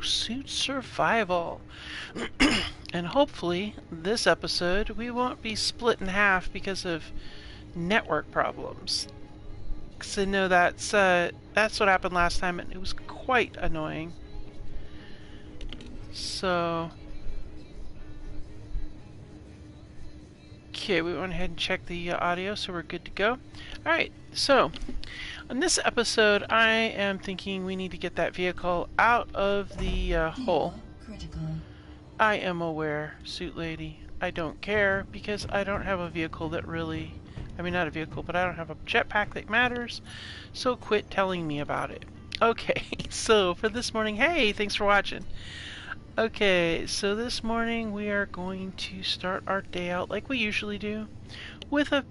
Suit survival. And hopefully this episode we won't be split in half because of network problems, because I know that's what happened last time and it was quite annoying. So okay, we went ahead and checked the audio, so we're good to go. Alright, so on this episode I am thinking we need to get that vehicle out of the hole. Critical. I am aware, Suit Lady. I don't care because I don't have a vehicle that really... I mean, not a vehicle, but I don't have a jetpack that matters, so quit telling me about it. Okay, so for this morning, hey, thanks for watching. Okay, so this morning we are going to start our day out like we usually do with a...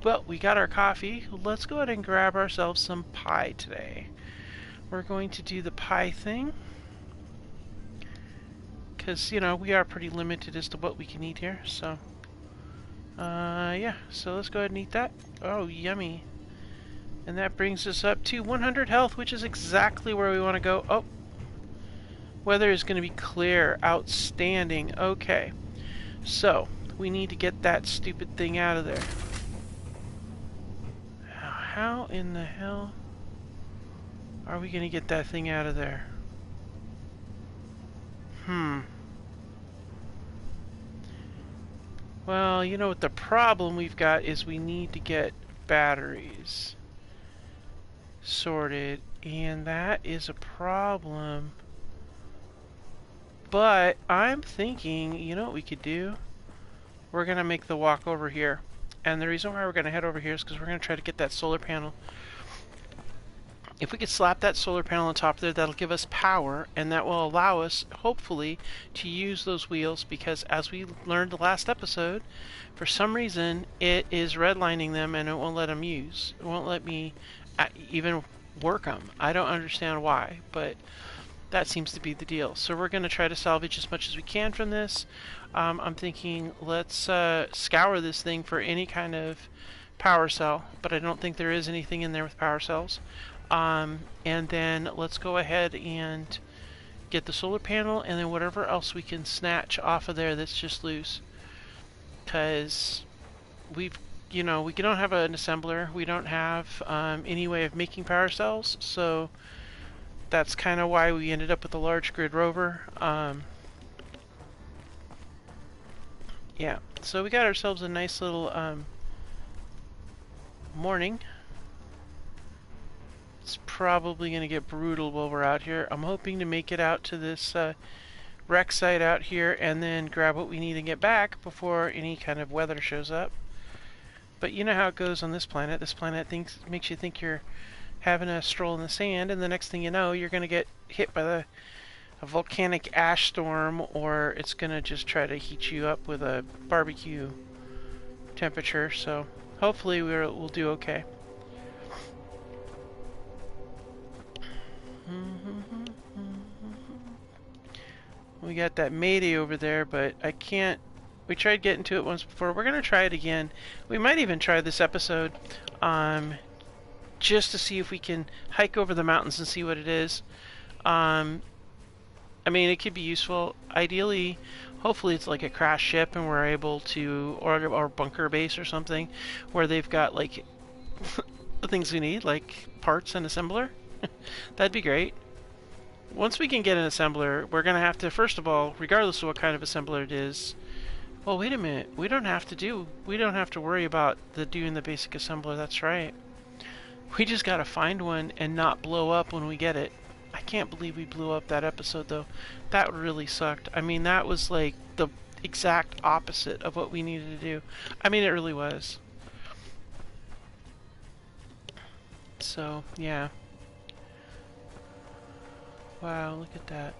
Well, we got our coffee. Let's go ahead and grab ourselves some pie today. We're going to do the pie thing, because, you know, we are pretty limited as to what we can eat here, so... yeah, so let's go ahead and eat that. Oh, yummy. And that brings us up to 100 health, which is exactly where we want to go. Oh, weather is going to be clear. Outstanding. Okay, so we need to get that stupid thing out of there. How in the hell are we going to get that thing out of there? Well, you know what the problem we've got is we need to get batteries sorted, and that is a problem. But I'm thinking, you know what we could do? We're going to make the walk over here. And the reason why we're going to head over here is because we're going to try to get that solar panel. If we could slap that solar panel on top there, that'll give us power, and that will allow us, hopefully, to use those wheels, because as we learned the last episode, for some reason, it is redlining them and it won't let them use. It won't let me even work them. I don't understand why, but that seems to be the deal. So we're going to try to salvage as much as we can from this. I'm thinking let's scour this thing for any kind of power cell, but I don't think there is anything in there with power cells. And then let's go ahead and get the solar panel, and then whatever else we can snatch off of there that's just loose. Because we've, you know, we don't have an assembler. We don't have any way of making power cells, so that's kind of why we ended up with a large grid rover. Yeah, so we got ourselves a nice little morning. It's probably going to get brutal while we're out here. I'm hoping to make it out to this wreck site out here and then grab what we need and get back before any kind of weather shows up. But you know how it goes on this planet. This planet makes you think you're having a stroll in the sand, and the next thing you know, you're going to get hit by a volcanic ash storm, or it's going to just try to heat you up with a barbecue temperature. So hopefully we'll do okay. We got that Mayday over there, but I can't... We tried getting to it once before. We're going to try it again. We might even try this episode just to see if we can hike over the mountains and see what it is. I mean, it could be useful. Ideally, hopefully it's like a crash ship and we're able to... Or bunker base or something, where they've got, like, the things we need, like parts and assembler. That'd be great. Once we can get an assembler, we're going to have to, first of all, regardless of what kind of assembler it is... Well, wait a minute. We don't have to worry about doing the basic assembler, that's right. We just got to find one and not blow up when we get it. I can't believe we blew up that episode, though. That really sucked. I mean, that was like the exact opposite of what we needed to do. I mean, it really was. So, yeah. Wow, look at that.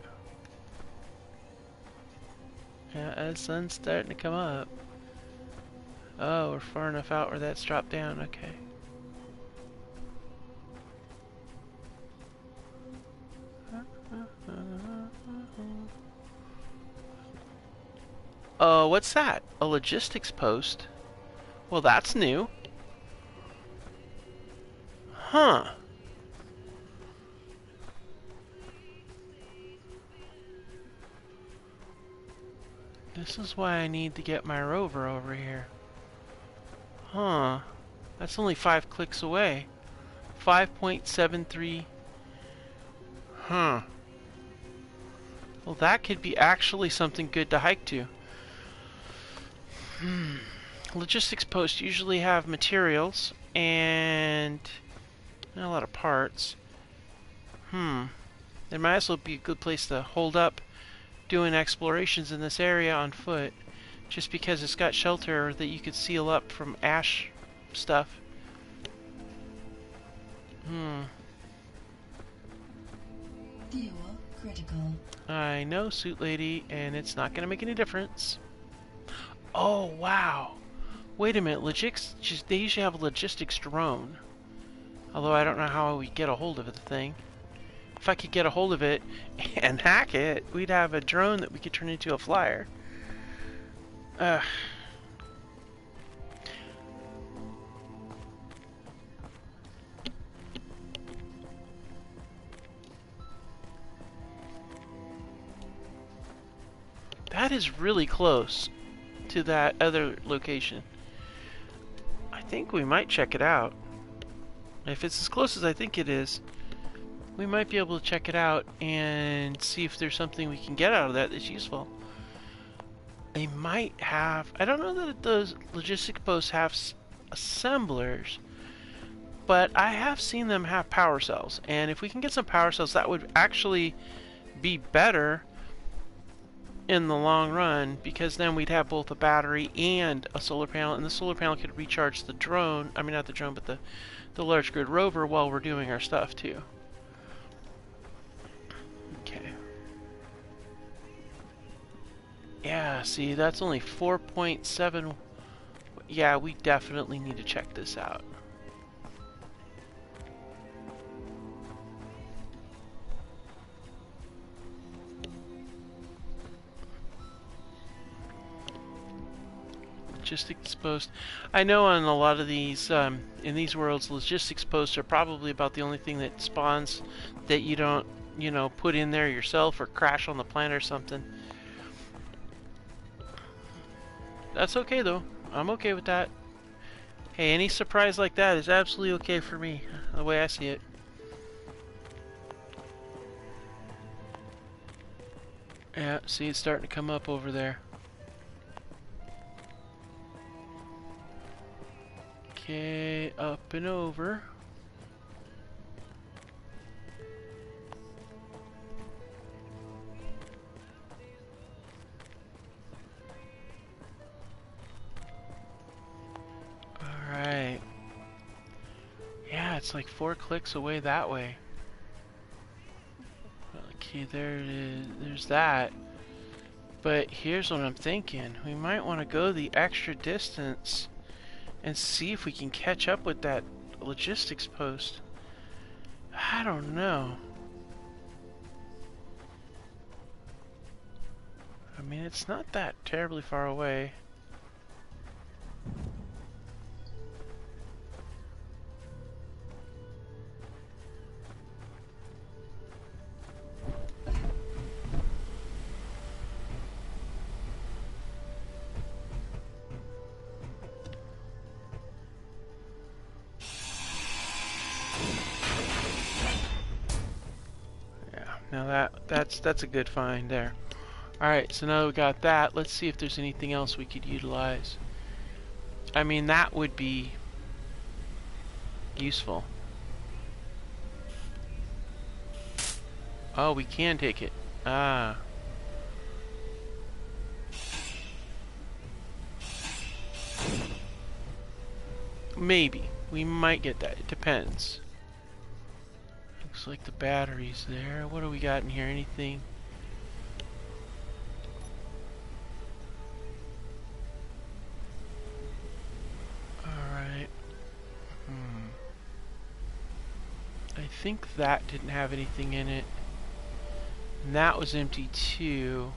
Yeah, the sun's starting to come up. Oh, we're far enough out where that's dropped down. Okay. Oh, what's that? A logistics post? Well, that's new. Huh. This is why I need to get my rover over here. Huh. That's only 5 clicks away. 5.73. Huh. Well, that could be actually something good to hike to. Logistics posts usually have materials and not a lot of parts. There might also be a good place to hold up doing explorations in this area on foot, just because it's got shelter that you could seal up from ash stuff. Fuel critical. I know, Suit Lady, and it's not gonna make any difference. Oh, wow. Wait a minute, they usually have a logistics drone. Although I don't know how we get a hold of the thing. If I could get a hold of it and hack it, we'd have a drone that we could turn into a flyer. That is really close to that other location. I think we might check it out. If it's as close as I think it is, we might be able to check it out and see if there's something we can get out of that that's useful. They might have... I don't know that those logistic posts have assemblers, but I have seen them have power cells. And if we can get some power cells, that would actually be better in the long run, because then we'd have both a battery and a solar panel, and the solar panel could recharge the drone, I mean not the drone, but the large grid rover while we're doing our stuff too. Okay. Yeah, see, that's only 4.7. Yeah, we definitely need to check this out. Logistics post. I know on a lot of these, in these worlds, logistics posts are probably about the only thing that spawns that you don't, you know, put in there yourself or crash on the planet or something. That's okay though. I'm okay with that. Hey, any surprise like that is absolutely okay for me, the way I see it. Yeah, see, it's starting to come up over there. Okay, up and over. Alright. Yeah, it's like 4 clicks away that way. Okay, there it is. There's that. But here's what I'm thinking. We might want to go the extra distance and see if we can catch up with that logistics post. I don't know. I mean, it's not that terribly far away. Now that's a good find there. Alright, so now we got that. Let's see if there's anything else we could utilize. I mean, that would be useful. Oh, we can take it. Ah. Maybe. We might get that. It depends. Looks like the battery's there. What do we got in here? Anything? Alright. I think that didn't have anything in it. And that was empty too.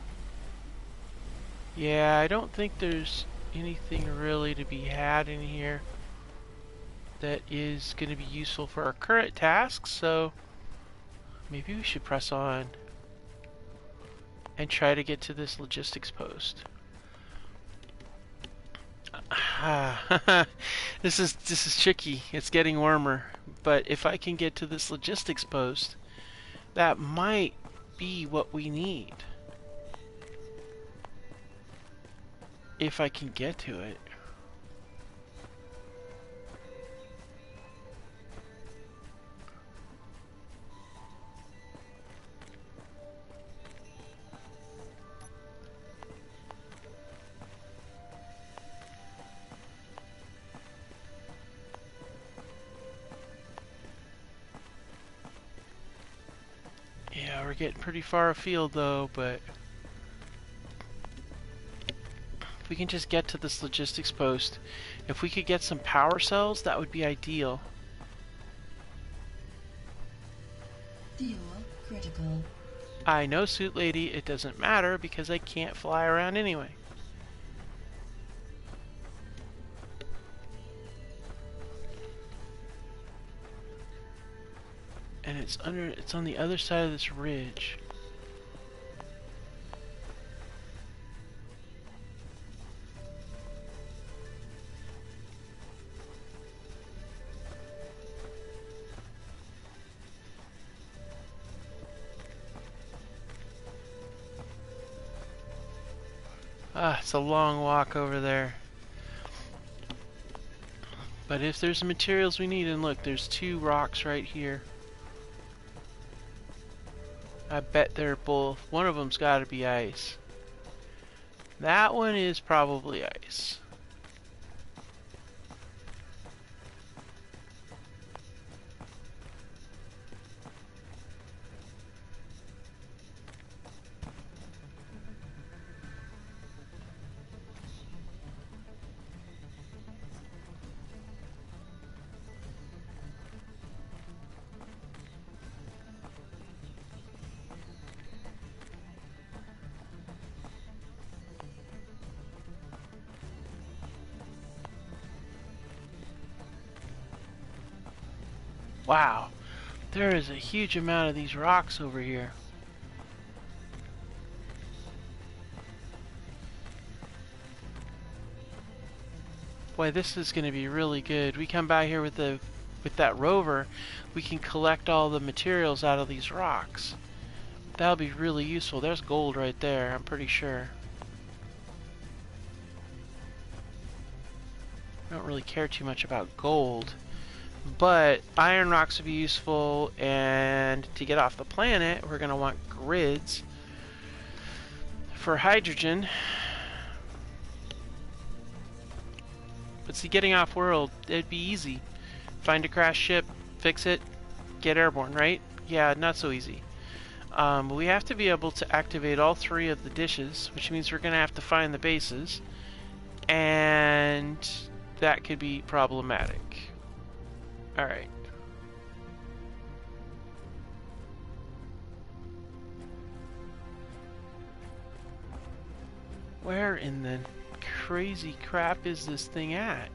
Yeah, I don't think there's anything really to be had in here that is going to be useful for our current tasks, so maybe we should press on and try to get to this logistics post. Ah, this is tricky. It's getting warmer. But if I can get to this logistics post, that might be what we need. If I can get to it. Yeah, we're getting pretty far afield though, but if we can just get to this logistics post, if we could get some power cells, that would be ideal. Fuel critical. I know, Suit Lady, it doesn't matter because I can't fly around anyway. And it's on the other side of this ridge. Ah, it's a long walk over there. But if there's the materials we need, and look, there's 2 rocks right here. I bet they're both. One of them's got to be ice. That one is probably ice. Wow, there is a huge amount of these rocks over here. Boy, this is going to be really good. We come by here with that rover, we can collect all the materials out of these rocks. That'll be really useful. There's gold right there, I'm pretty sure. I don't really care too much about gold. But iron rocks would be useful, and to get off the planet, we're going to want grids for hydrogen. But see, getting off world, it'd be easy. Find a crashed ship, fix it, get airborne, right? Yeah, not so easy. We have to be able to activate all 3 of the dishes, which means we're going to have to find the bases, and that could be problematic. Alright. Where in the crazy crap is this thing at?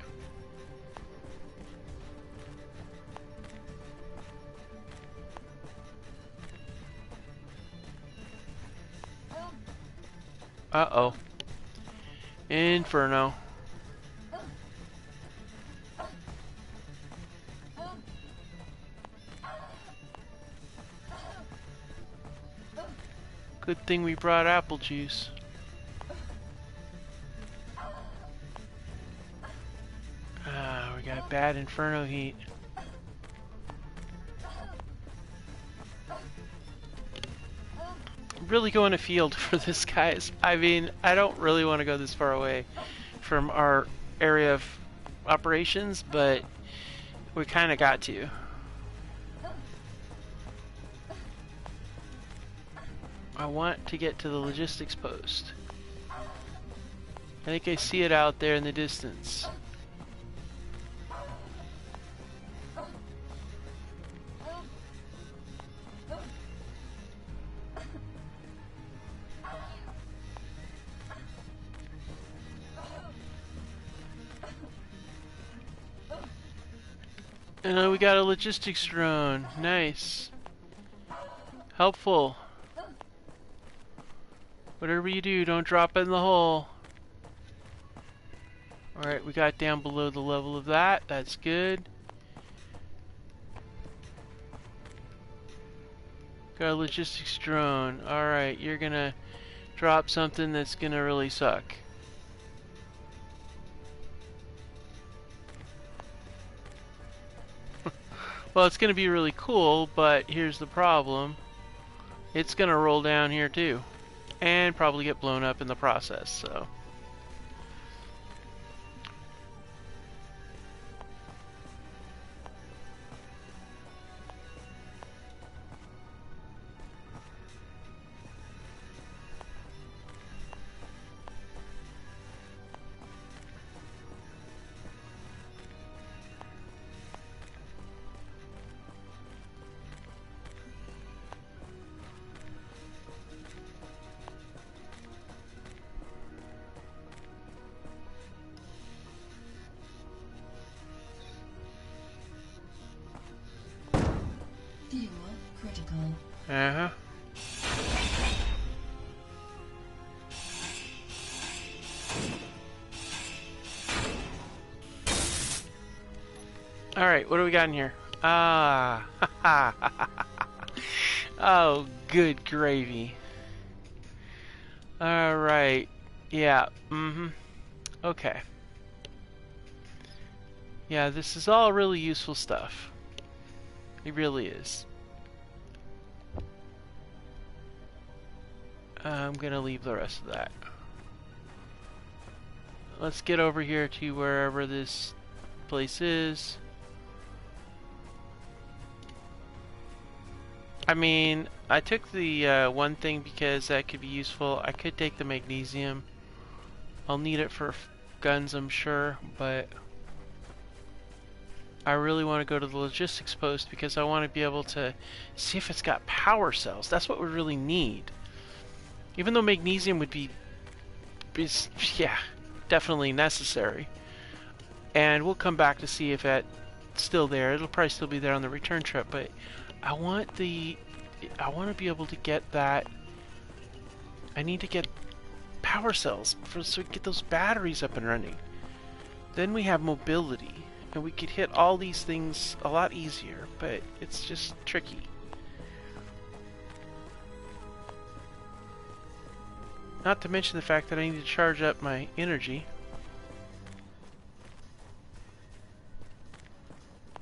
Uh-oh. Inferno. Good thing we brought apple juice. Ah, we got bad inferno heat. Really going afield for this, guys. I mean, I don't really want to go this far away from our area of operations, but we kind of got to. I want to get to the logistics post. I think I see it out there in the distance. And we got a logistics drone. Nice. Helpful. Whatever you do, don't drop it in the hole. Alright, we got down below the level of that. That's good. Got a logistics drone. Alright, you're gonna drop something that's gonna really suck. Well, it's gonna be really cool, but here's the problem. It's gonna roll down here too. And probably get blown up in the process, so. Fuel critical. Uh-huh. Alright, what do we got in here? Ah, oh, good gravy. Alright, yeah, okay. Yeah, this is all really useful stuff. It really is. I'm gonna leave the rest of that. Let's get over here to wherever this place is. I mean, I took the one thing because that could be useful. I could take the magnesium. I'll need it for guns, I'm sure, but I really want to go to the logistics post because I want to be able to see if it's got power cells. That's what we really need. Even though magnesium would be, yeah, definitely necessary. And we'll come back to see if that's still there. It'll probably still be there on the return trip, but I want to be able to get that. I need to get power cells so we can get those batteries up and running. Then we have mobility, and we could hit all these things a lot easier, but it's just tricky. Not to mention the fact that I need to charge up my energy.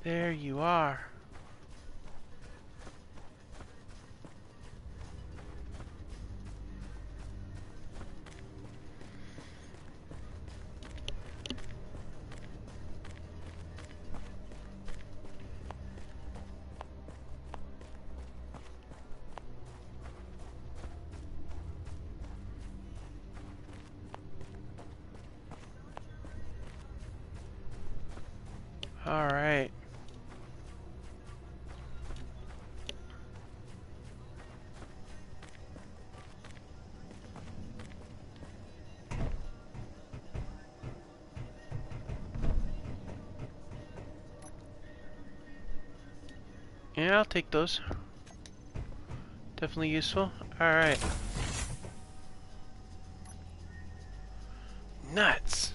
There you are. All right. Yeah, I'll take those. Definitely useful. Alright. Nuts!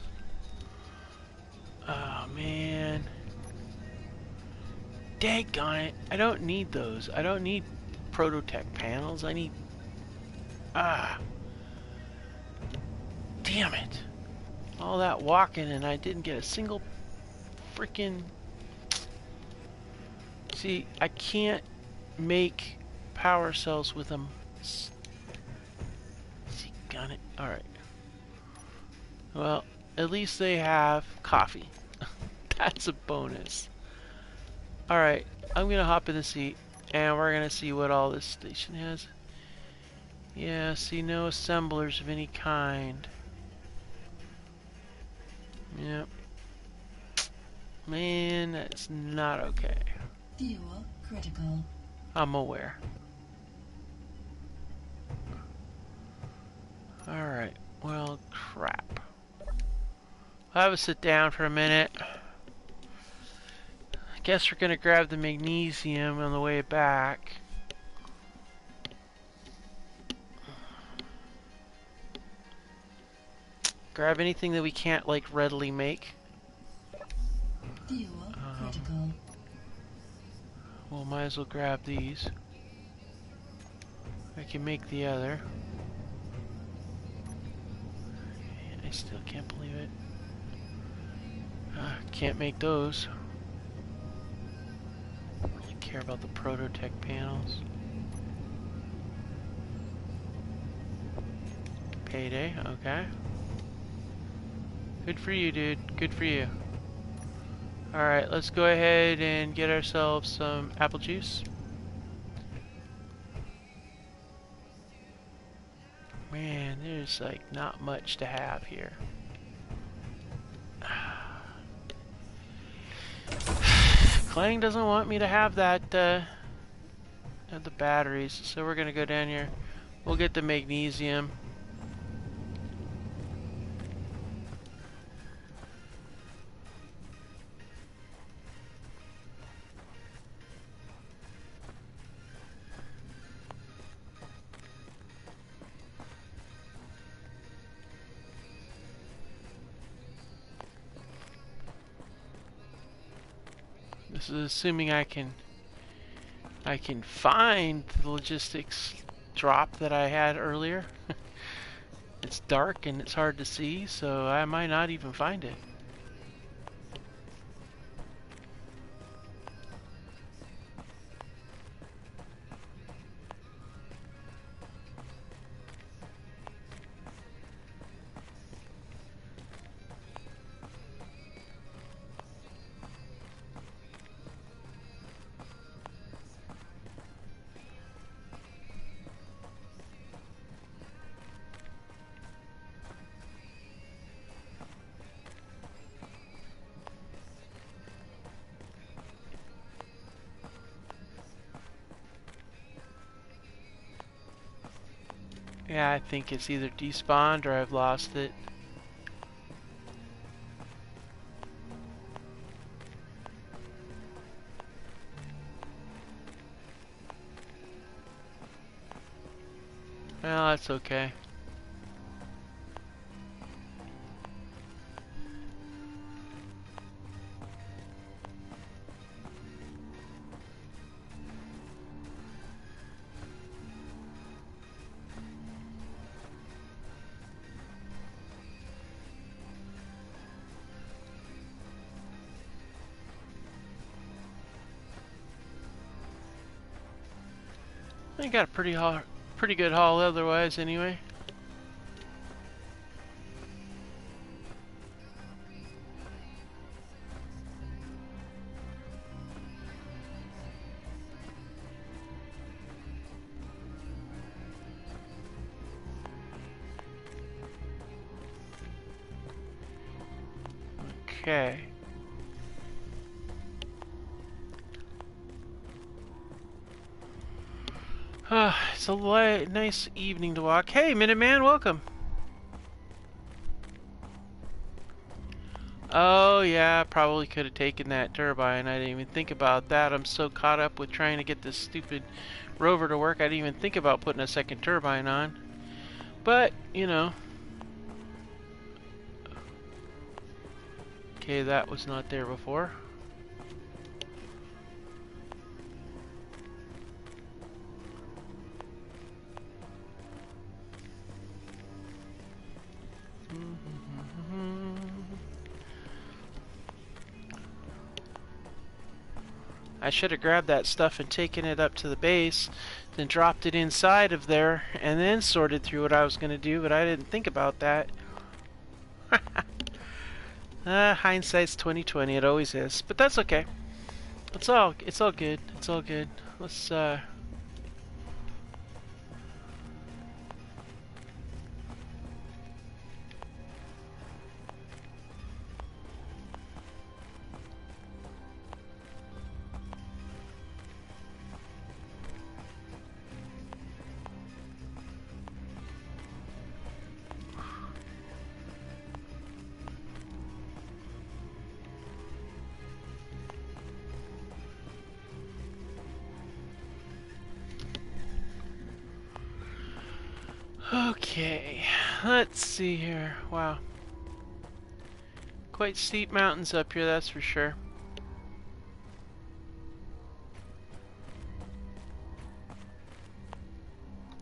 Oh, man. Daggone it. I don't need those. I don't need Prototech panels. I need... Ah. Damn it. All that walking and I didn't get a single freaking... See, I can't make power cells with them. See, got it. Alright. Well, at least they have coffee. That's a bonus. Alright, I'm gonna hop in the seat and we're gonna see what all this station has. Yeah, see, no assemblers of any kind. Yep. Man, that's not okay. Fuel critical. I'm aware. Alright, well, crap. I'll have a sit down for a minute. I guess we're gonna grab the magnesium on the way back. Grab anything that we can't like readily make. Fuel critical. Well, might as well grab these. I can make the other. I still can't believe it. Can't make those. I don't really care about the Prototech panels. Payday, okay. Good for you, dude. Good for you. Alright, let's go ahead and get ourselves some apple juice. Man, there's like not much to have here. Clang doesn't want me to have that, the batteries, so we're gonna go down here. We'll get the magnesium. This is assuming I can find the logistics drop that I had earlier. It's dark and it's hard to see, so I might not even find it. Yeah, I think it's either despawned or I've lost it. Well, that's okay. I got a pretty good haul otherwise anyway. Okay. It's a nice evening to walk. Hey, Minuteman, welcome. Oh yeah, probably could have taken that turbine. I didn't even think about that. I'm so caught up with trying to get this stupid rover to work, I didn't even think about putting a second turbine on. But, you know. Okay, that was not there before. I should have grabbed that stuff and taken it up to the base, then dropped it inside of there, and then sorted through what I was going to do, but I didn't think about that. Hindsight's 20/20, it always is, but that's okay. It's all good. It's all good. Let's okay, let's see here. Wow. Quite steep mountains up here, that's for sure.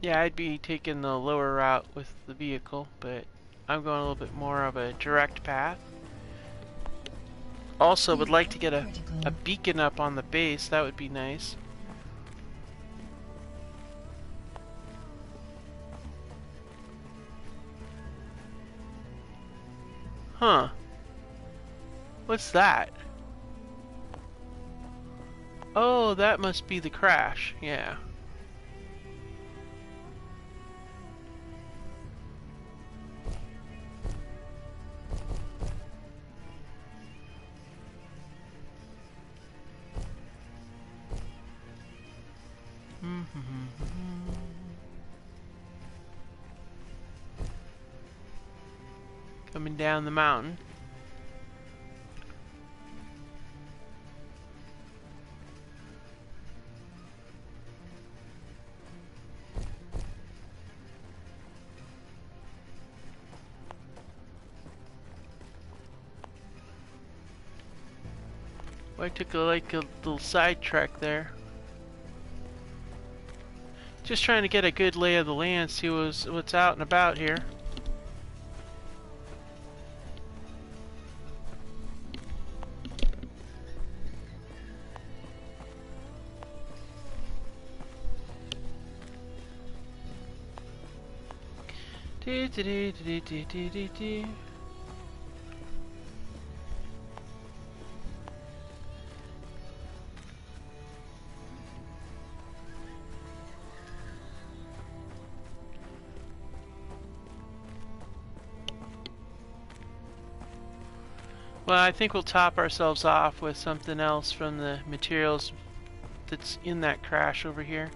Yeah, I'd be taking the lower route with the vehicle, but I'm going a little bit more of a direct path. Also, would like to get a beacon up on the base. That would be nice. Huh. What's that? Oh, that must be the crash. Yeah. Coming down the mountain. Well, I took a little sidetrack there. Just trying to get a good lay of the land, see what's out and about here. Well, I think we'll top ourselves off with something else from the materials that's in that crash over here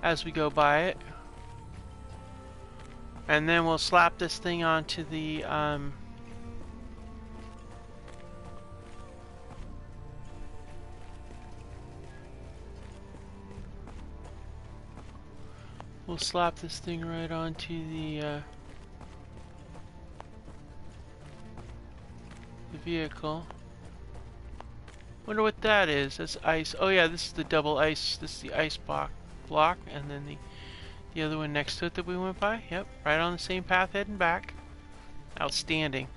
as we go by it. And then we'll slap this thing onto the we'll slap this thing right onto the vehicle. Wonder what that is. That's ice. Oh yeah, this is the double ice. This is the ice block, and then the other one next to it that we went by. Yep, right on the same path heading back. Outstanding.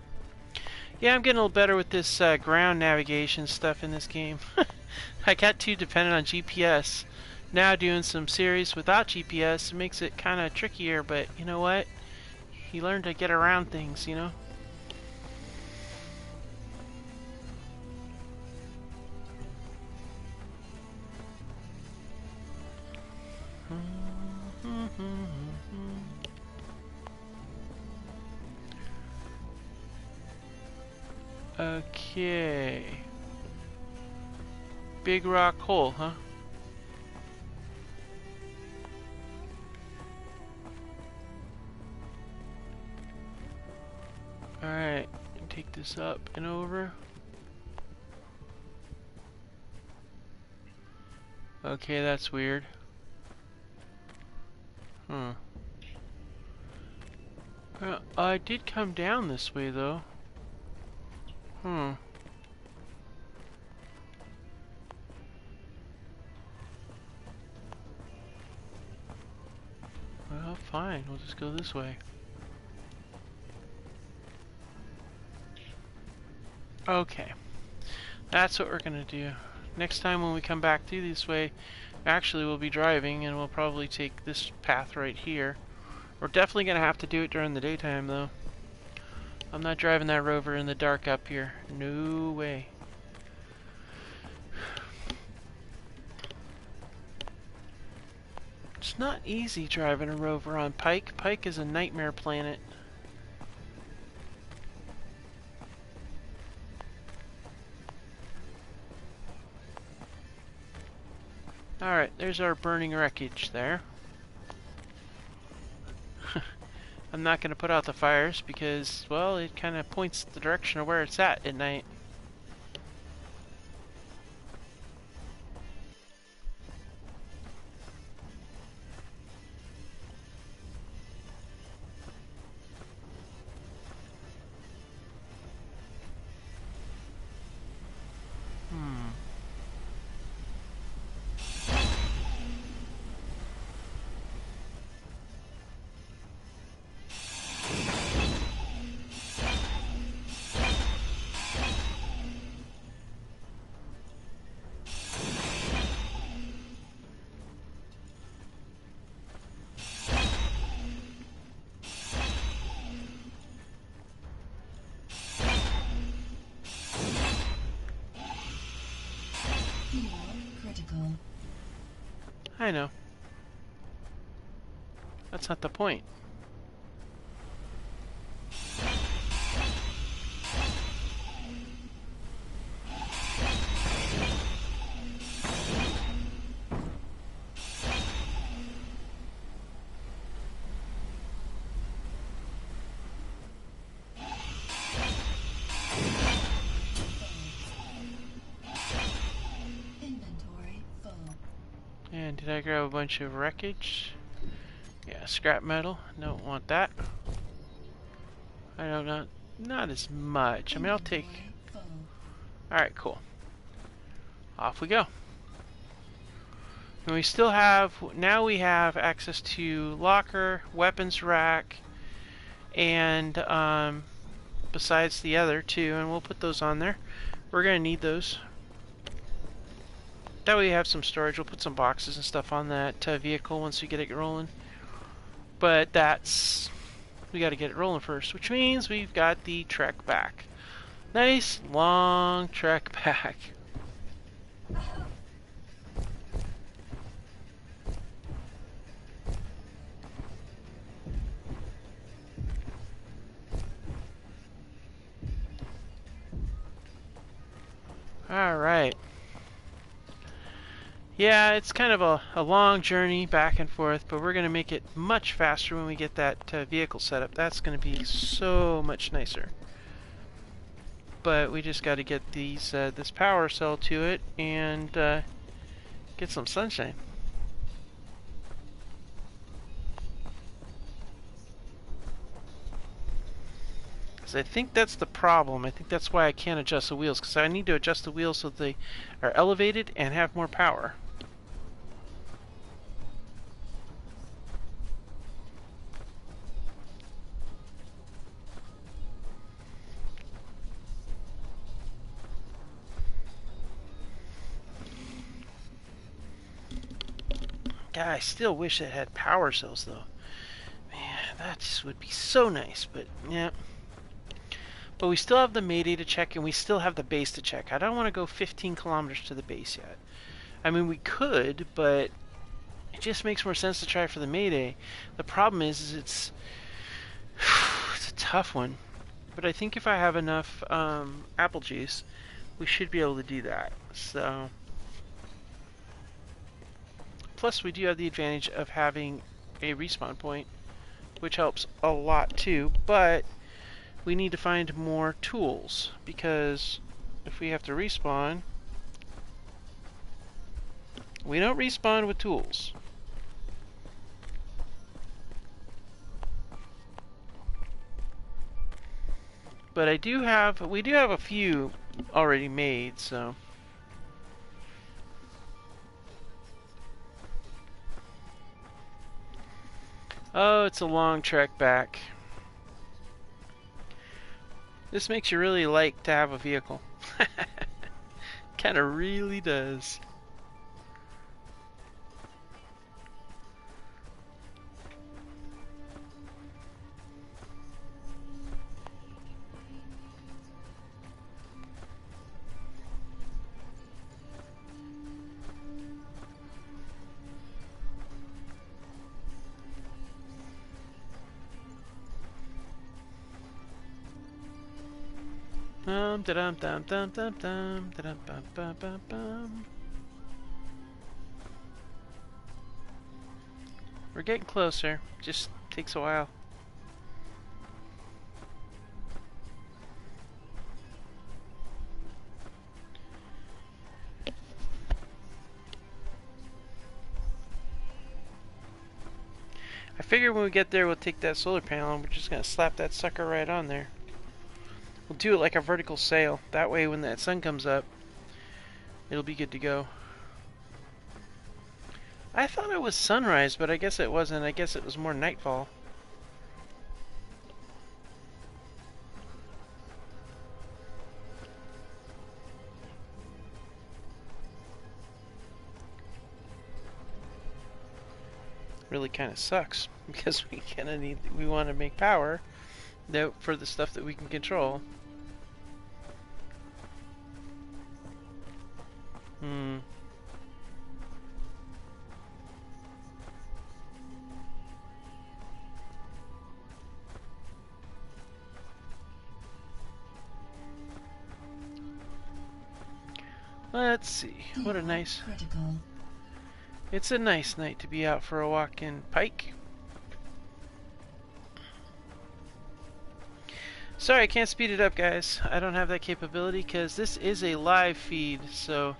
Yeah, I'm getting a little better with this ground navigation stuff in this game. I got too dependent on GPS. Now doing some series without GPS makes it kind of trickier, but you know what? You learn to get around things, you know? Okay. Big rock hole, huh? Alright, take this up and over. Okay, that's weird. I did come down this way, though. Well, fine. We'll just go this way. Okay. That's what we're gonna do. Next time when we come back through this way, actually we'll be driving and we'll probably take this path right here. We're definitely gonna have to do it during the daytime, though. I'm not driving that Rover in the dark up here. No way. It's not easy driving a Rover on Pike. Pike is a nightmare planet. Alright, there's our burning wreckage there. I'm not going to put out the fires because, well, it kind of points the direction of where it's at night. I know. That's not the point. Inventory full. And did I grab a bunch of wreckage? Yeah, scrap metal. Don't want that. I don't know. Not as much. I mean, I'll take... Inventory full. Alright, cool. Off we go. And we still have... Now we have access to locker, weapons rack, and besides the other two, and we'll put those on there. We're going to need those. That way we have some storage. We'll put some boxes and stuff on that vehicle once we get it rolling. But that's... We got to get it rolling first, which means we've got the trek back. Nice long trek back. Alright. Yeah, it's kind of a long journey back and forth, but we're going to make it much faster when we get that vehicle set up. That's going to be so much nicer. But we just got to get these this power cell to it and get some sunshine. So I think that's the problem. I think that's why I can't adjust the wheels, because I need to adjust the wheels so they are elevated and have more power. God, I still wish it had power cells, though. Man, that just would be so nice, but yeah. But we still have the Mayday to check, and we still have the base to check. I don't want to go 15 kilometers to the base yet. I mean, we could, but it just makes more sense to try for the Mayday. The problem is it's a tough one. But I think if I have enough apple juice, we should be able to do that. So, plus we do have the advantage of having a respawn point, which helps a lot too. But we need to find more tools, because if we have to respawn, we don't respawn with tools. But we do have a few already made, so. Oh, it's a long trek back. This makes you really like to have a vehicle. Kinda really does. Dum dum dum dum dum dum bum bum bum bum. We're getting closer. Just takes a while. I figure when we get there, we'll take that solar panel and we're just gonna slap that sucker right on there. We'll do it like a vertical sail. That way when that sun comes up, it'll be good to go. I thought it was sunrise, but I guess it wasn't. I guess it was more nightfall. Really kind of sucks because we want to make power for the stuff that we can control. Let's see. What a Fuel nice... critical. It's a nice night to be out for a walk in Pike. Sorry, I can't speed it up, guys. I don't have that capability because this is a live feed, so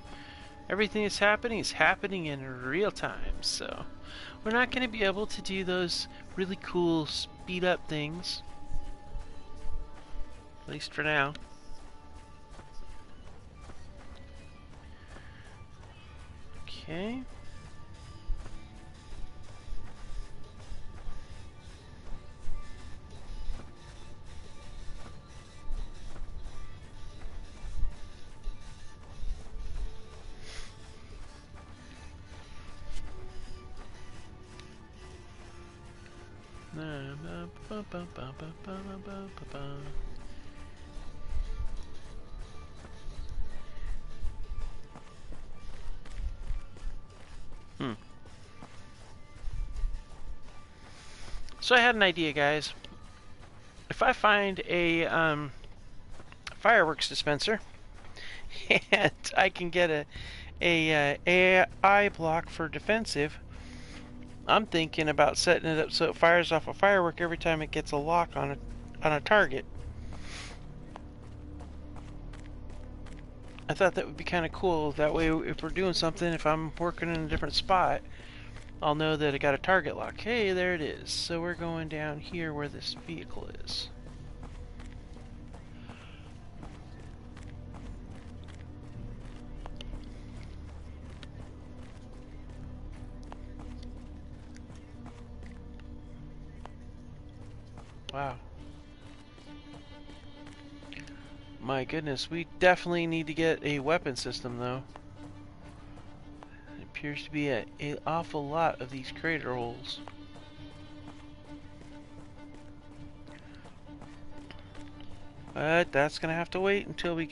everything that's happening is happening in real time. So we're not going to be able to do those really cool speed up things, at least for now. Okay. So I had an idea, guys. If I find a fireworks dispenser and I can get a AI block for defensive, I'm thinking about setting it up so it fires off a firework every time it gets a lock on a target. I thought that would be kind of cool. That way, if we're doing something, if I'm working in a different spot, I'll know that I got a target lock. Hey, there it is. So we're going down here where this vehicle is. Wow. My goodness, we definitely need to get a weapon system, though. It appears to be an awful lot of these crater holes. But that's gonna have to wait until we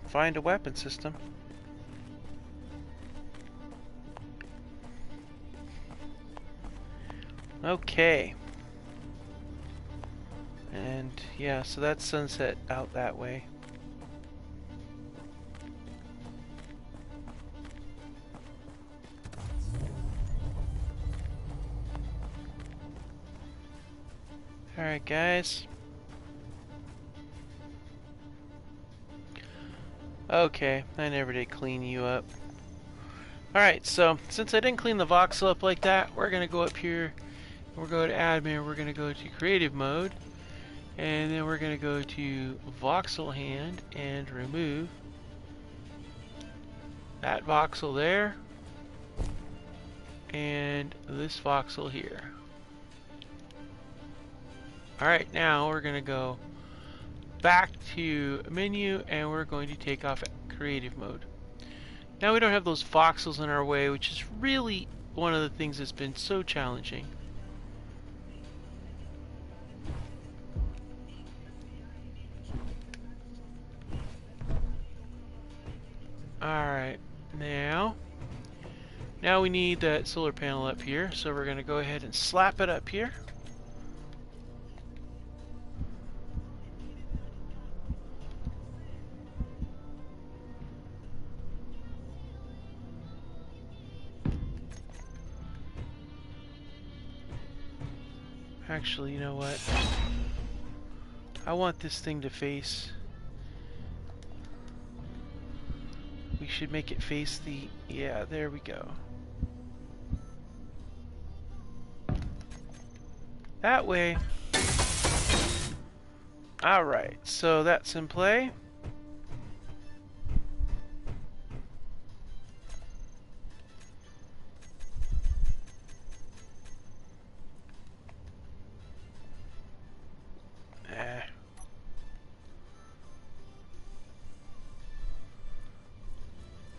find a weapon system. Okay. And yeah, so that's sunset out that way. Alright, guys. Okay, I never did clean you up. Alright, so since I didn't clean the voxel up like that, we're gonna go up here. We're going to admin, we're gonna go to creative mode. And then we're going to go to voxel hand and remove that voxel there and this voxel here. Alright, now we're going to go back to menu and we're going to take off creative mode. Now we don't have those voxels in our way, which is really one of the things that's been so challenging. Alright, now we need that solar panel up here, so we're going to go ahead and slap it up here. Actually, you know what? I want this thing to face. We should make it face the... Yeah, there we go. That way. Alright, so that's in play.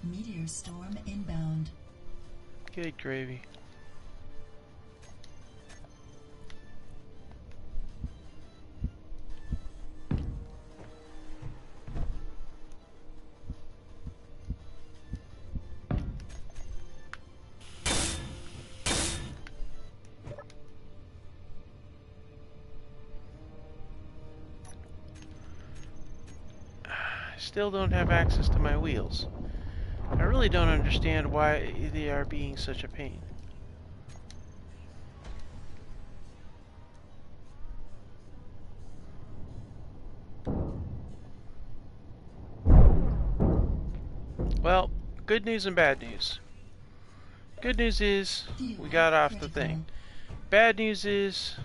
Meteor storm inbound. Good gravy. Still don't have access to my wheels. really don't understand why they are being such a pain. Well, good news and bad news. Good news is we got off the thing. Bad news is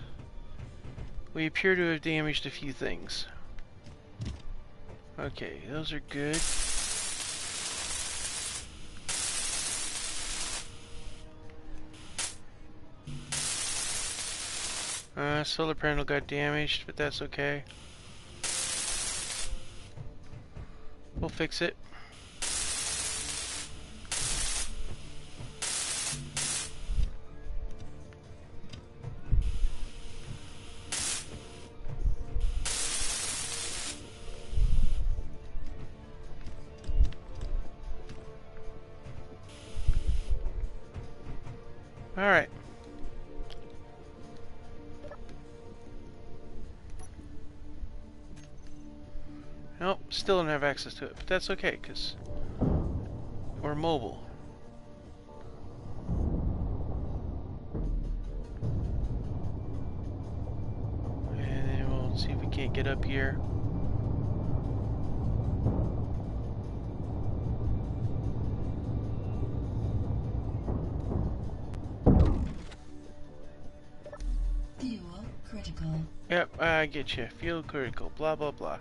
we appear to have damaged a few things. Okay, those are good. Solar panel got damaged, but that's okay. We'll fix it. Alright. Nope, still don't have access to it, but that's okay, because we're mobile. And then we'll see if we can't get up here. Fuel critical. Yep, I get you. Fuel critical, blah blah blah.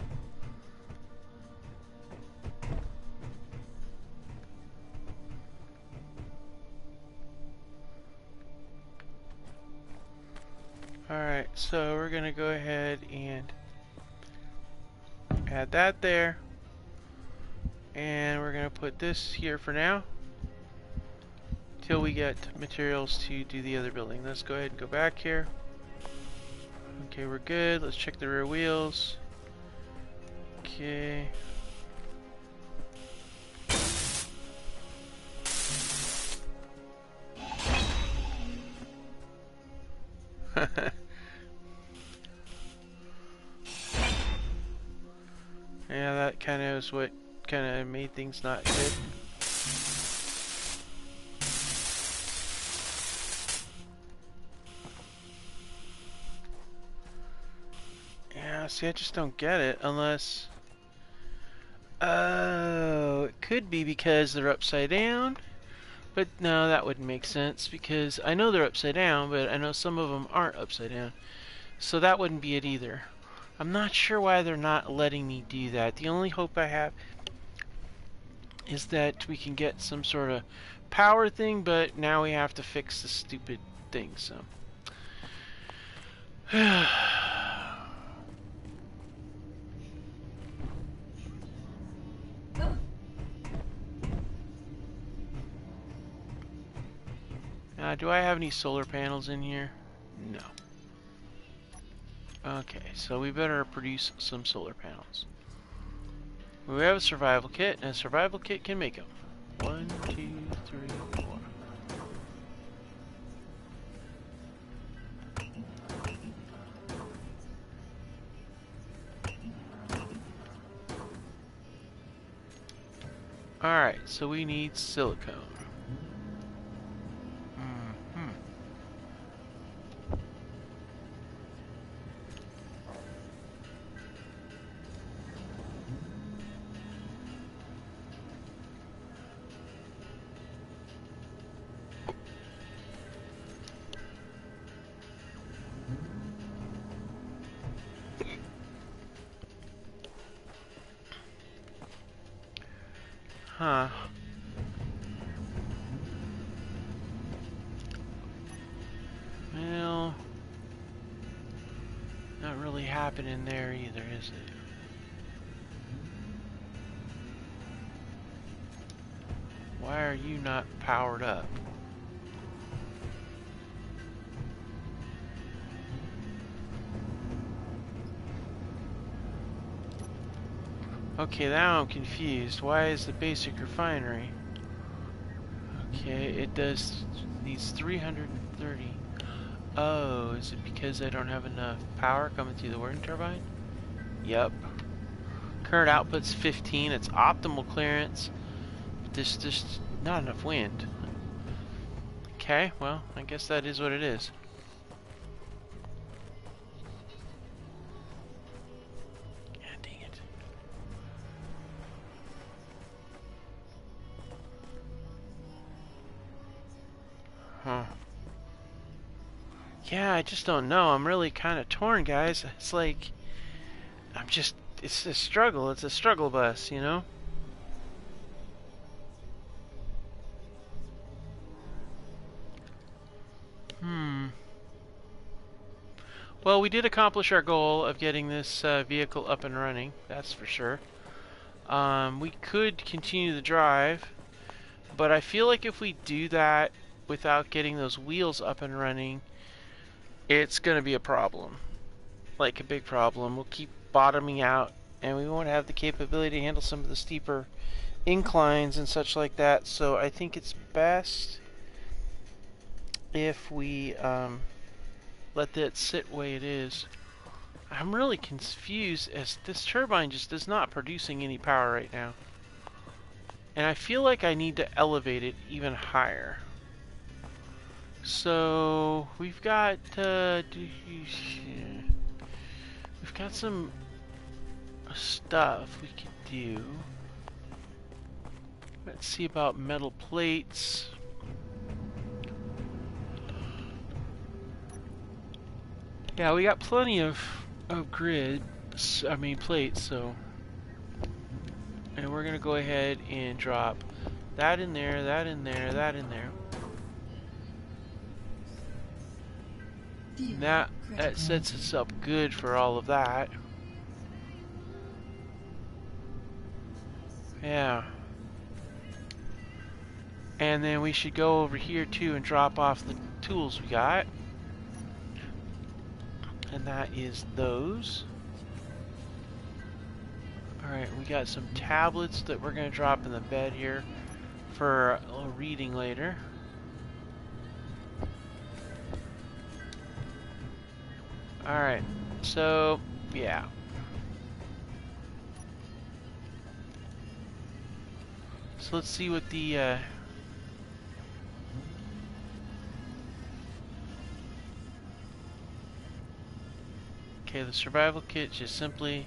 Alright, so we're gonna go ahead and add that there. And we're gonna put this here for now. Till we get materials to do the other building. Let's go ahead and go back here. Okay, we're good. Let's check the rear wheels. Okay. Yeah, that kind of is what kind of made things not good. Yeah, see, I just don't get it unless... Oh, it could be because they're upside down. But no, that wouldn't make sense because I know they're upside down, but I know some of them aren't upside down. So that wouldn't be it either. I'm not sure why they're not letting me do that. The only hope I have is that we can get some sort of power thing, but now we have to fix the stupid thing, so. Do I have any solar panels in here? No. Okay, so we better produce some solar panels. We have a survival kit, and a survival kit can make them. 1, 2, 3, 4. Alright, so we need silicone. Huh. Well, not really happening there either, is it? Why are you not powered up? Okay, now I'm confused. Why is the basic refinery? Okay, it needs 330. Oh, is it because I don't have enough power coming through the wind turbine? Yep. Current output's 15. It's optimal clearance. There's not enough wind. Okay, well, I guess that is what it is. God dang it. Huh. Yeah, I just don't know. I'm really kind of torn, guys. It's like, it's a struggle. It's a struggle bus, you know? Well, we did accomplish our goal of getting this vehicle up and running. That's for sure. We could continue the drive, but I feel like if we do that without getting those wheels up and running, it's going to be a problem. Like a big problem. We'll keep bottoming out, and we won't have the capability to handle some of the steeper inclines and such like that. So I think it's best if we let that sit the way it is. I'm really confused as this turbine just is not producing any power right now. And I feel like I need to elevate it even higher. So we've got some stuff we could do. Let's see about metal plates. Yeah, we got plenty of plates, so. And we're gonna go ahead and drop that in there, that in there, that in there. And that sets us up good for all of that. Yeah. And then we should go over here too and drop off the tools we got. And that is those. Alright, we got some tablets that we're going to drop in the bed here for a little reading later. Alright, so, yeah. So let's see what the, okay, the survival kit just simply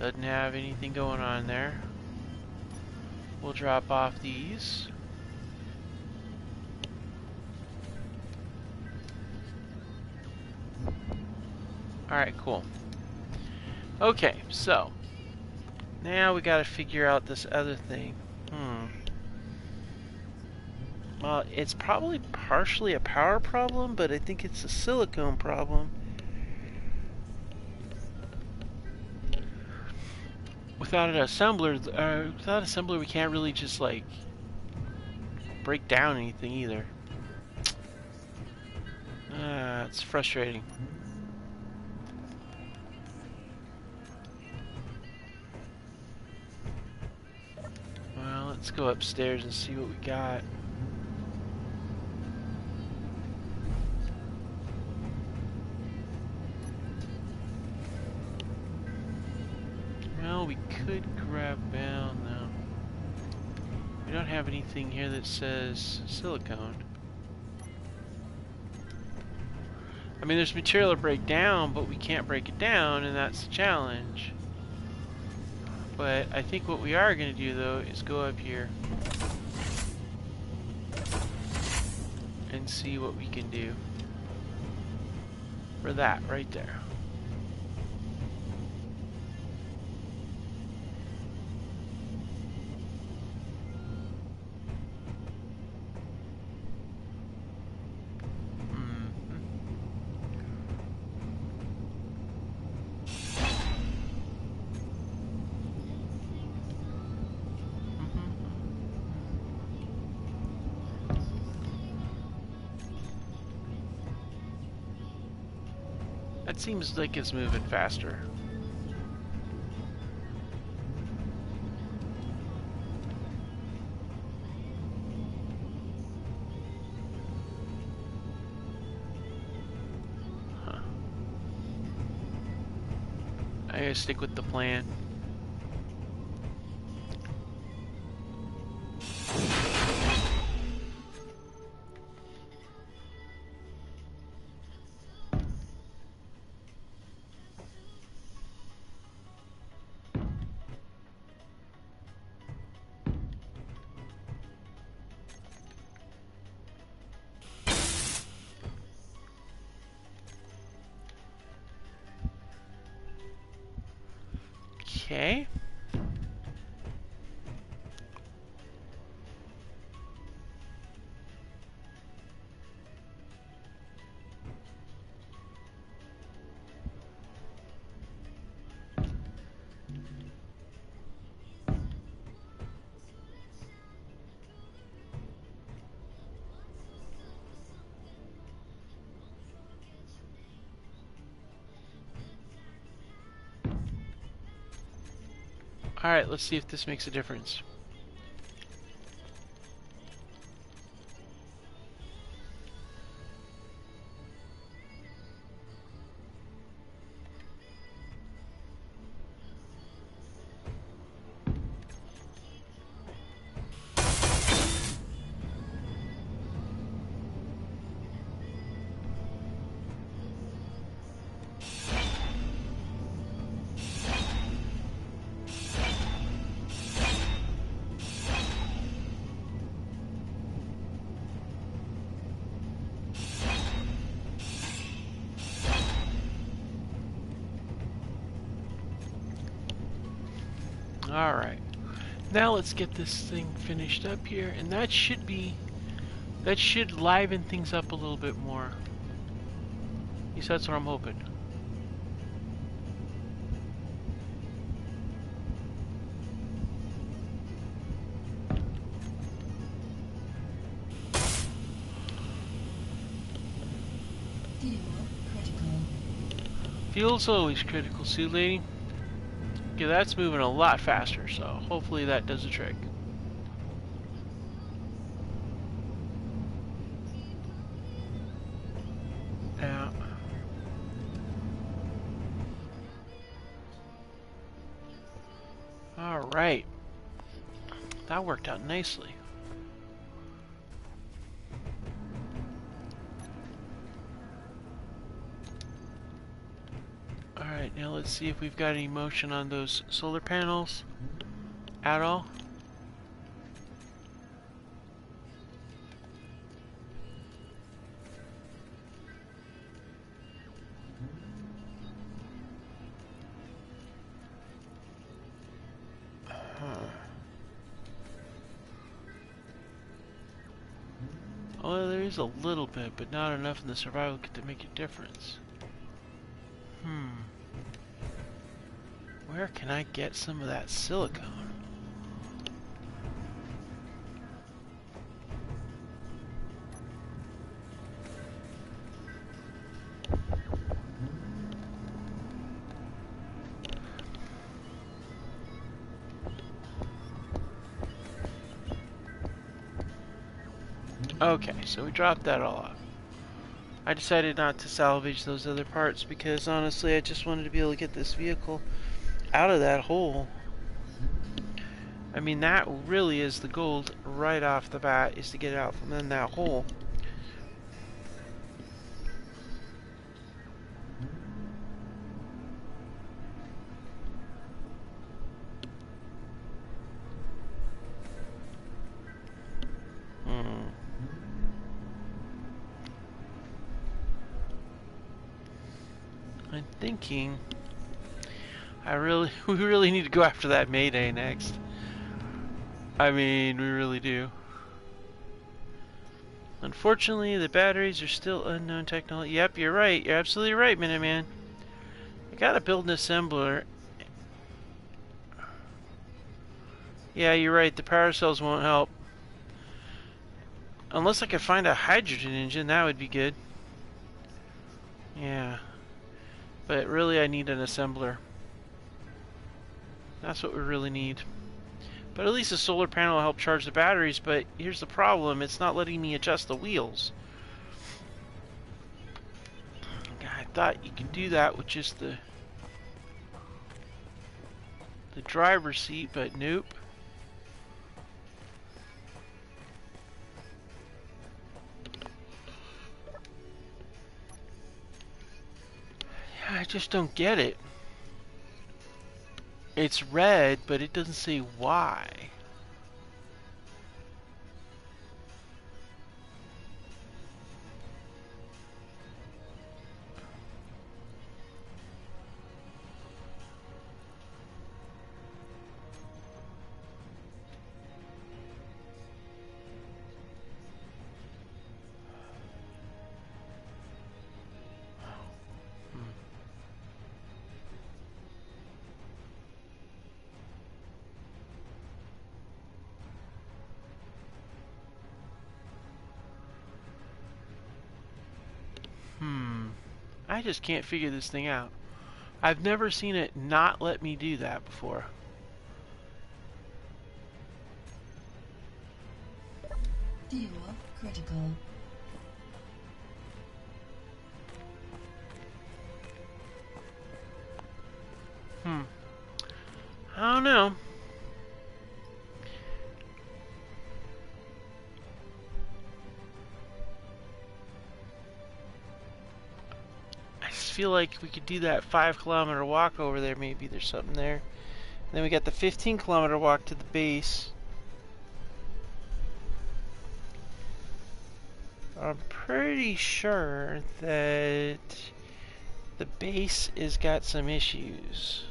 doesn't have anything going on there. We'll drop off these. Alright, cool. Okay, so now we gotta figure out this other thing. Well, it's probably partially a power problem, but I think it's a silicone problem. Without an assembler, we can't really just like break down anything either. It's frustrating. Well, let's go upstairs and see what we got. Well, we could grab down now. We don't have anything here that says silicone. I mean, there's material to break down, but we can't break it down, and that's the challenge. But I think what we are going to do, though, is go up here and see what we can do for that right there. That seems like it's moving faster. Huh. I gotta stick with the plan. Okay. Alright, let's see if this makes a difference. Alright. Now let's get this thing finished up here, and that should liven things up a little bit more. At least that's what I'm hoping. Fuel critical. Fuel's always critical, see, lady? Okay, that's moving a lot faster, so hopefully that does the trick. Yeah. Alright. That worked out nicely. Alright, now let's see if we've got any motion on those solar panels at all. Well, there is a little bit, but not enough in the survival kit to make a difference. Where can I get some of that silicone? Okay, so we dropped that all out. I decided not to salvage those other parts because honestly I just wanted to be able to get this vehicle out of that hole. I mean, that really is the gold right off the bat, is to get it out from in that hole. I'm thinking we really need to go after that Mayday next. I mean, we really do. Unfortunately, the batteries are still unknown technology. Yep, you're right. You're absolutely right, Minuteman. I gotta build an assembler. Yeah, you're right. The power cells won't help. Unless I could find a hydrogen engine, that would be good. Yeah. But really, I need an assembler. That's what we really need. But at least the solar panel will help charge the batteries, but here's the problem. It's not letting me adjust the wheels. I thought you could do that with just the driver's seat, but nope. I just don't get it. It's red, but it doesn't say why. I just can't figure this thing out. I've never seen it not let me do that before. Fuel critical. I don't know. I just feel like we could do that 5-kilometer walk over there. Maybe there's something there. And then we got the 15-kilometer walk to the base. I'm pretty sure that the base has got some issues.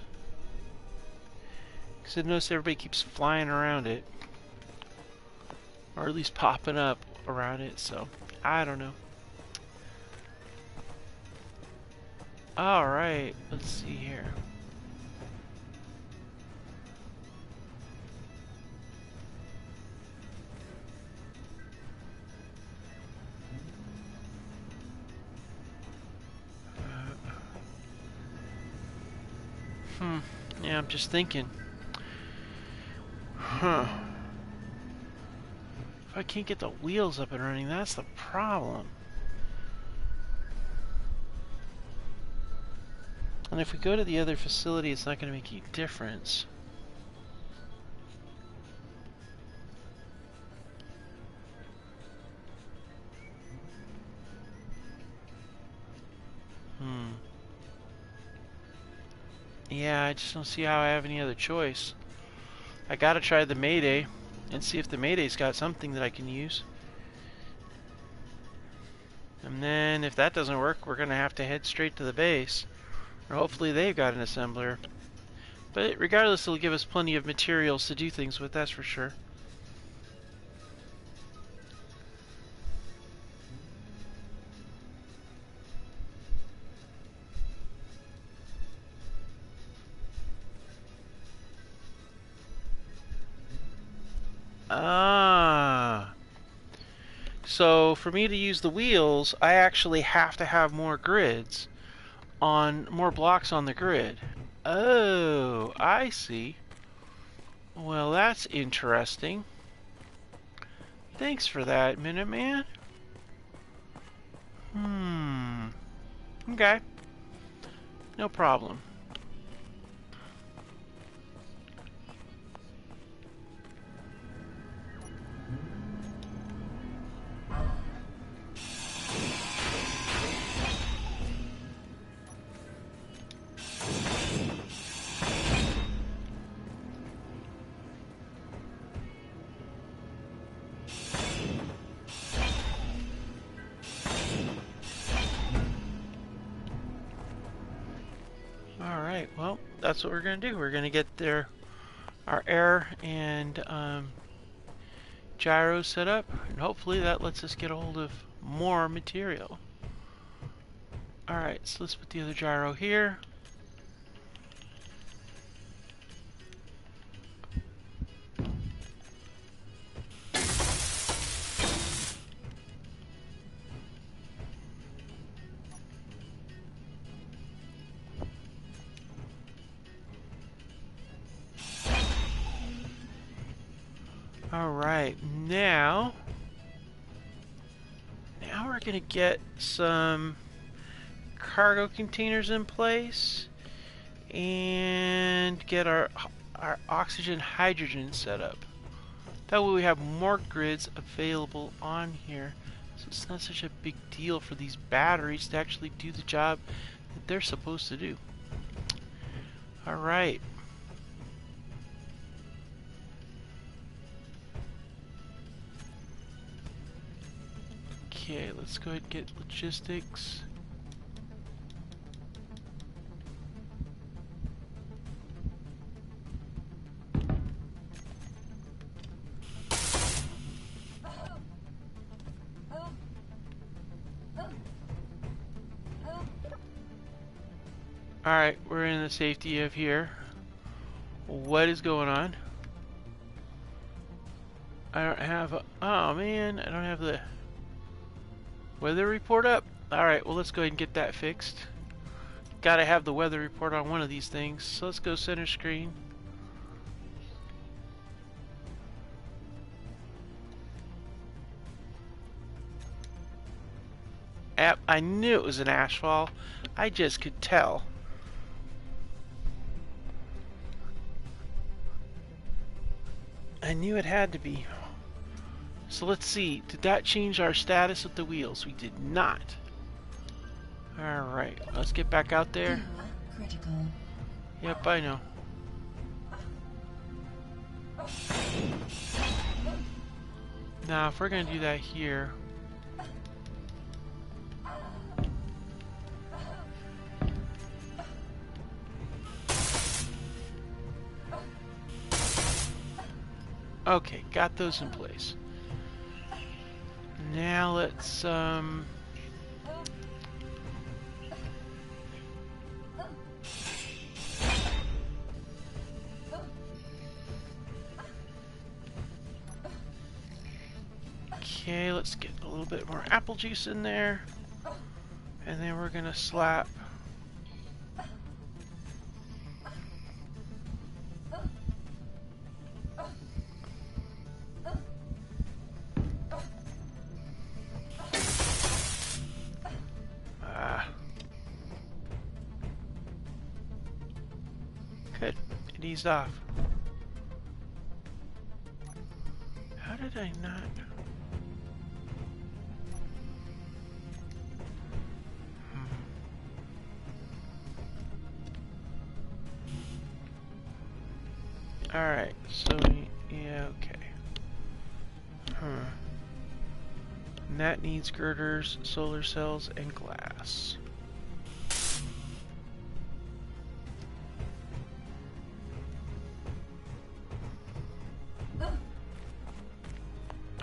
Because I notice everybody keeps flying around it. Or at least popping up around it, so I don't know. Alright, let's see here. Yeah, I'm just thinking. Huh. If I can't get the wheels up and running, that's the problem. And if we go to the other facility, it's not going to make any difference. Yeah, I just don't see how I have any other choice. I gotta try the Mayday and see if the Mayday's got something that I can use. And then if that doesn't work, we're gonna have to head straight to the base. Or hopefully they've got an assembler. But regardless, it'll give us plenty of materials to do things with, that's for sure. Ah. So for me to use the wheels, I actually have to have more grids on more blocks on the grid. Oh, I see. Well, that's interesting. Thanks for that, Minuteman. Okay. No problem. Alright, well, that's what we're going to do. We're going to get our air and gyro set up, and hopefully that lets us get a hold of more material. Alright, so let's put the other gyro here. Alright, now we're going to get some cargo containers in place and get our oxygen hydrogen set up. That way we have more grids available on here, so it's not such a big deal for these batteries to actually do the job that they're supposed to do. Alright. Okay, let's go ahead and get logistics. Alright, we're in the safety of here. What is going on? I don't have a, oh man, I don't have the weather report up. Alright, well let's go ahead and get that fixed. Gotta have the weather report on one of these things. So let's go center screen. App, I knew it was an ashfall. I just could tell. I knew it had to be. So let's see. Did that change our status with the wheels? We did not. Alright, let's get back out there. Fuel critical. Yep, I know. Now, if we're going to do that here... Okay, got those in place. Now let's, okay, let's get a little bit more apple juice in there. And then we're gonna slap good. It eased off. How did I not? Alright, so, yeah, okay. And that needs girders, solar cells, and glass.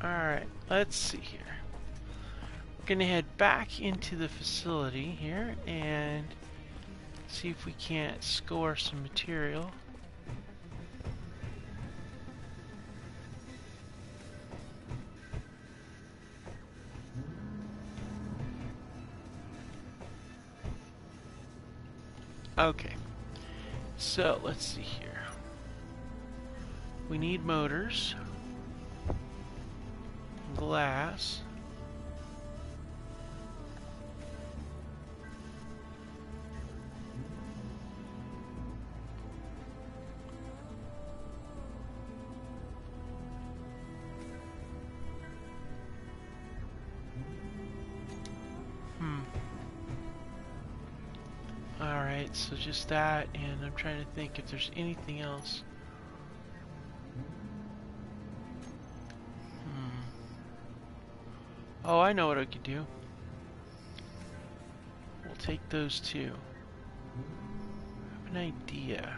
Alright, let's see here. We're gonna head back into the facility here and see if we can't score some material. Okay, so let's see here. We need motors, glass, Alright, so just that, and I'm trying to think if there's anything else. Oh, I know what I could do. We'll take those two. I have an idea.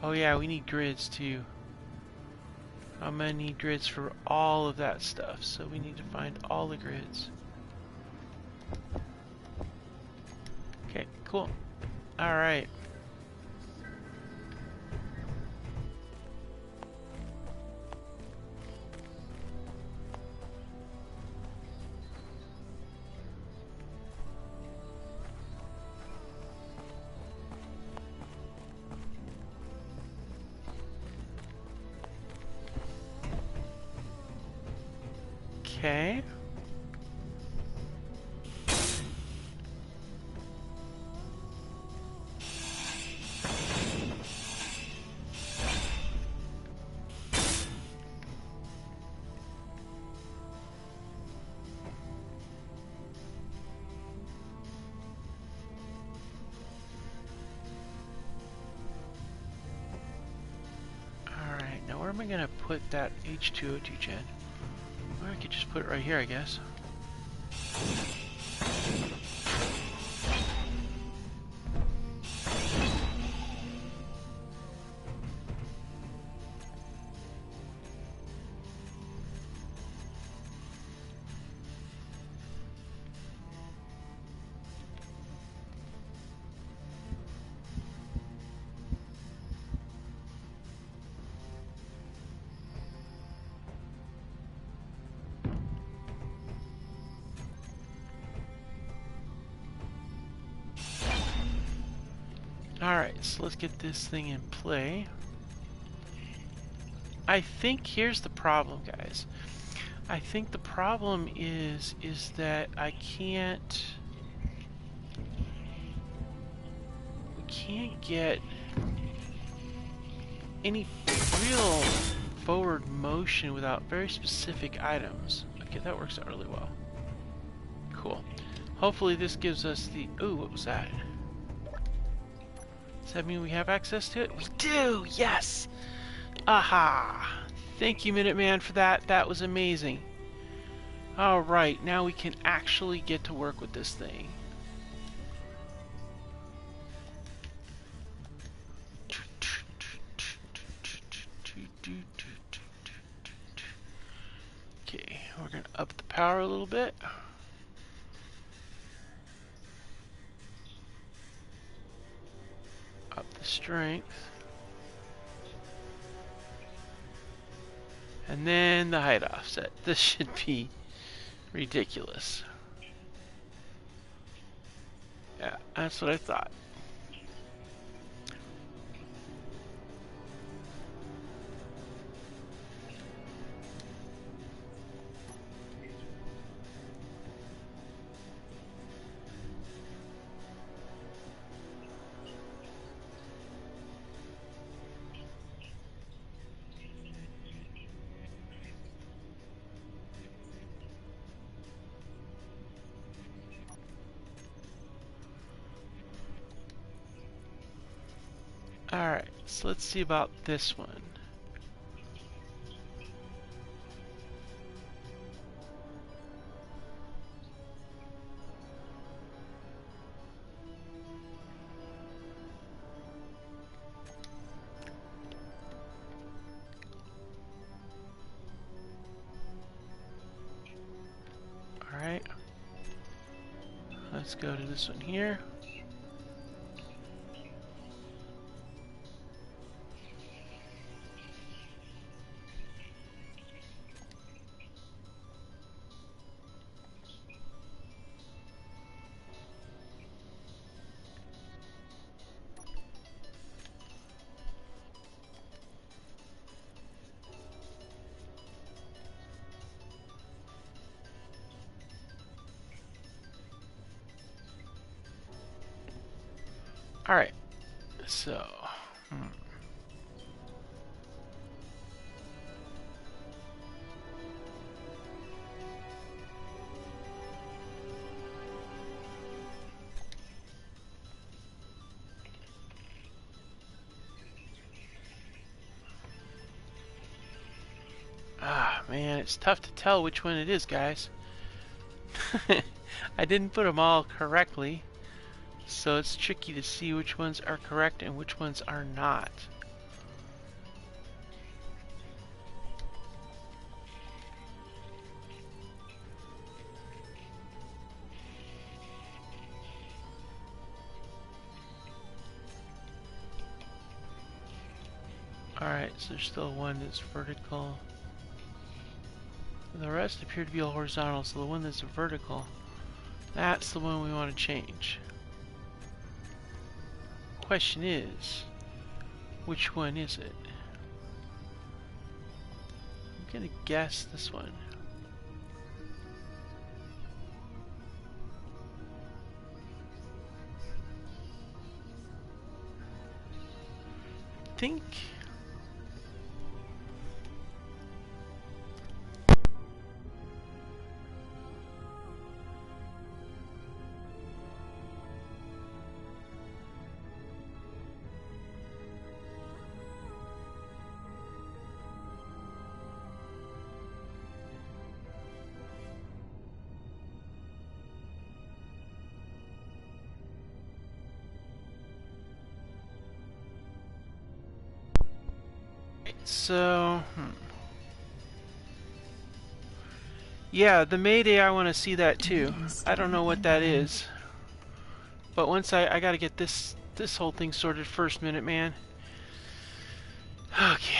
Oh yeah, we need grids too. I'm gonna need grids for all of that stuff, so we need to find all the grids. Okay, cool. Alright. Okay. Alright, now where am I gonna put that H2O2 gen? Or I could just put it right here, I guess. Alright, so let's get this thing in play. I think here's the problem, guys. I think the problem is that we can't get any real forward motion without very specific items. Okay, that works out really well. Cool. Hopefully this gives us the... Ooh, what was that? Does that mean we have access to it? We do! Yes! Aha! Thank you, Minuteman, for that. That was amazing. Alright, now we can actually get to work with this thing. Okay, we're going to up the power a little bit. Up the strength. And then the height offset. This should be ridiculous. Yeah, that's what I thought. Alright, so let's see about this one. Alright. Let's go to this one here. Alright, so... Ah, man, it's tough to tell which one it is, guys. I didn't put them all correctly, so it's tricky to see which ones are correct and which ones are not. Alright, so there's still one that's vertical. The rest appear to be all horizontal, so the one that's vertical, that's the one we want to change. Question is, which one is it? I'm gonna guess this one. I think... So, yeah, the Mayday, I want to see that too. I don't know what that is. But once I gotta get this whole thing sorted first, Minuteman. Okay.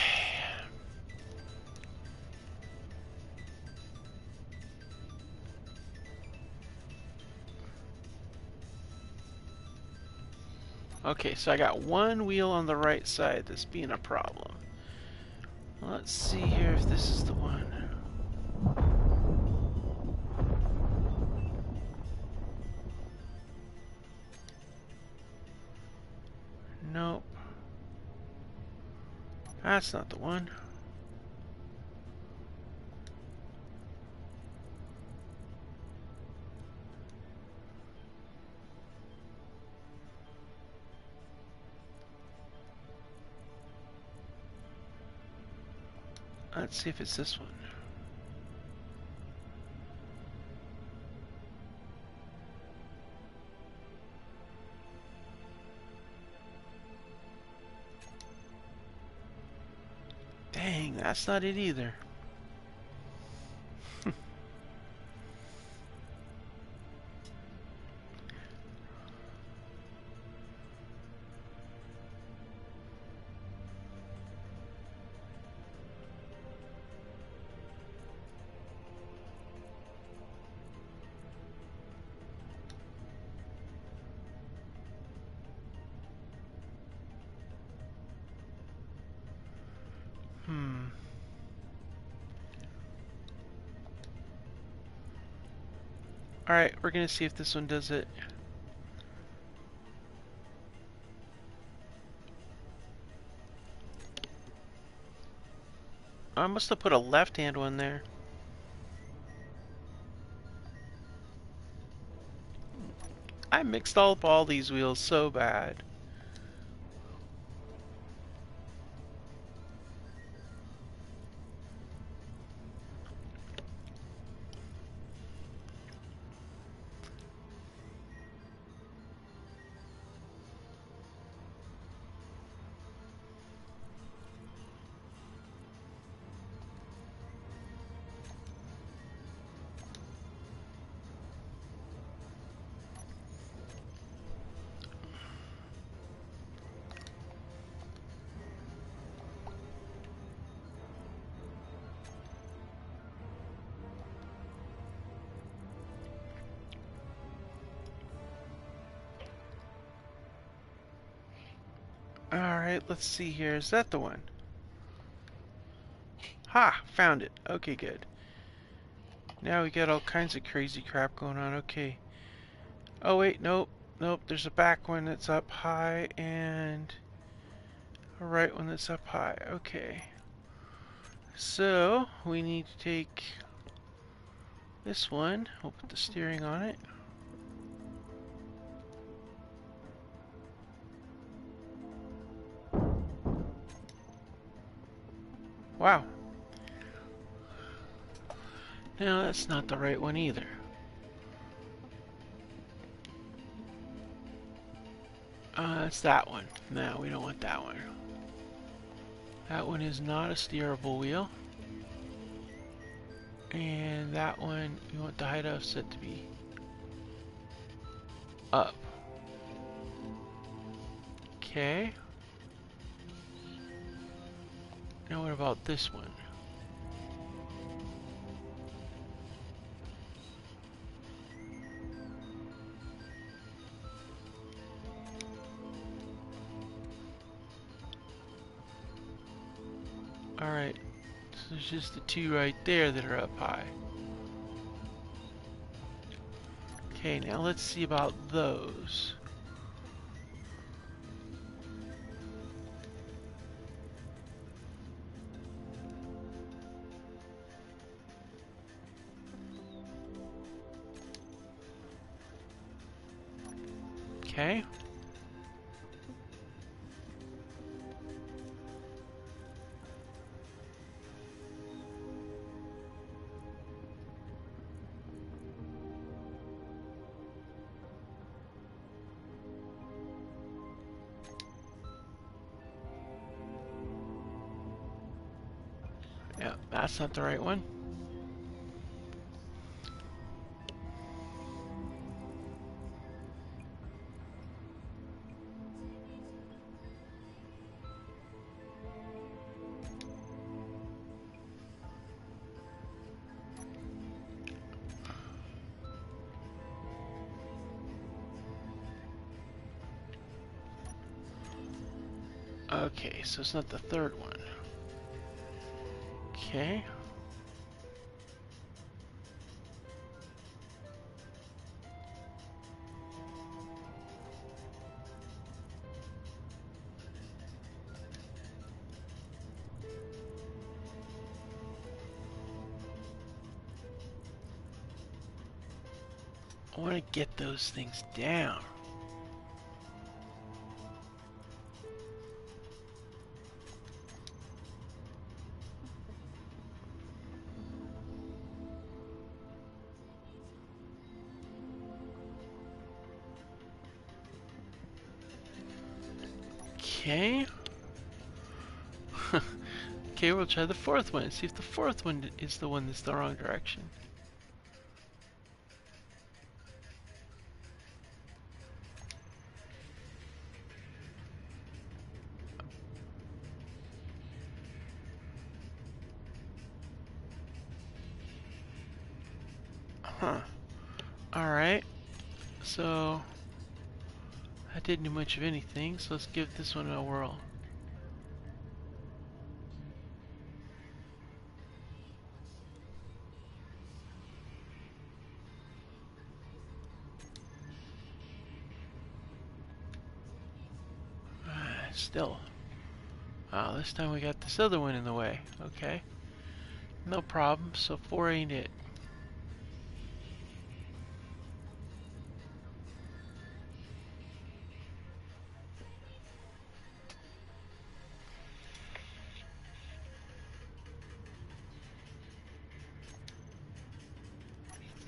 Okay, so I got one wheel on the right side that's being a problem. Let's see here if this is the one. Nope. That's not the one. Let's see if it's this one. Dang, that's not it either. Alright, we're gonna see if this one does it. I must have put a left-hand one there. I mixed up all these wheels so bad. Alright, let's see here. Is that the one? Ha! Found it. Okay, good. Now we got all kinds of crazy crap going on. Okay. Oh, wait, nope. Nope, there's a back one that's up high and a right one that's up high. Okay. So, we need to take this one. We'll put the steering on it. Wow. No, that's not the right one either. It's that one. No, we don't want that one. That one is not a steerable wheel. And that one, we want the height offset to be up. Okay. Now what about this one? Alright, so there's just the two right there that are up high. Okay, now let's see about those. Okay. Yeah, that's not the right one. Okay, so it's not the third one. Okay. I want to get those things down. Okay. Okay, we'll try the fourth one. See if the fourth one is the one that's the wrong direction. Huh. Alright. So, I didn't do much of anything, so let's give this one a whirl. Still. Wow, this time we got this other one in the way. Okay. No problem, so 4 ain't it.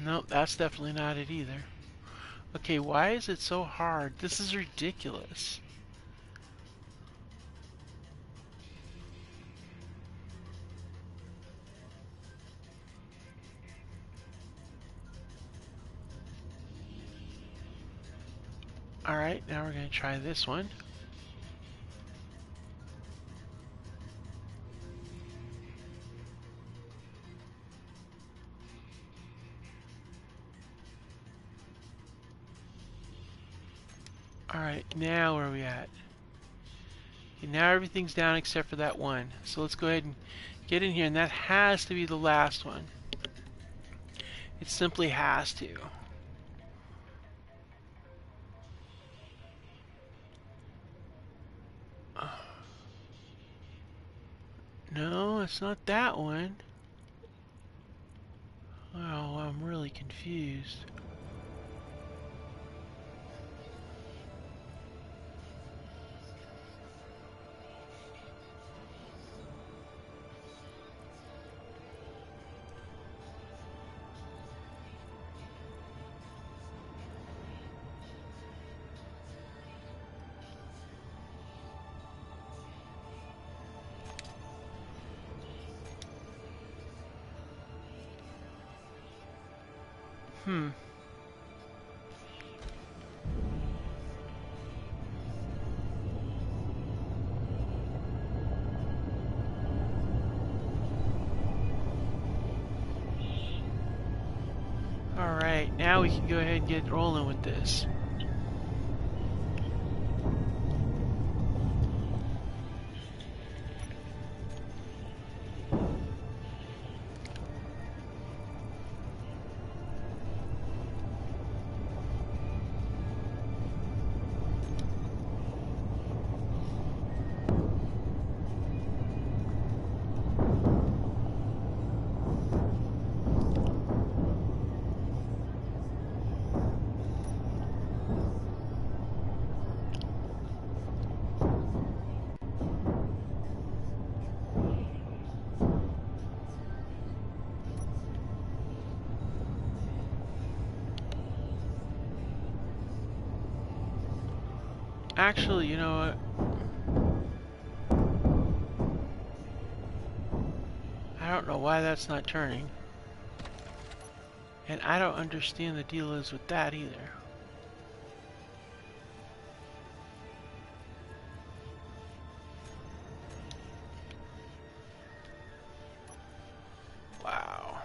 Nope, that's definitely not it either. Okay, why is it so hard? This is ridiculous. Alright, now we're going to try this one. Alright, now where are we at? Okay, now everything's down except for that one. So let's go ahead and get in here, and that has to be the last one. It simply has to. No, it's not that one. Oh, I'm really confused. Hmm. Alright, now we can go ahead and get rolling with this. Actually, you know what? I don't know why that's not turning. And I don't understand the deal is with that either. Wow.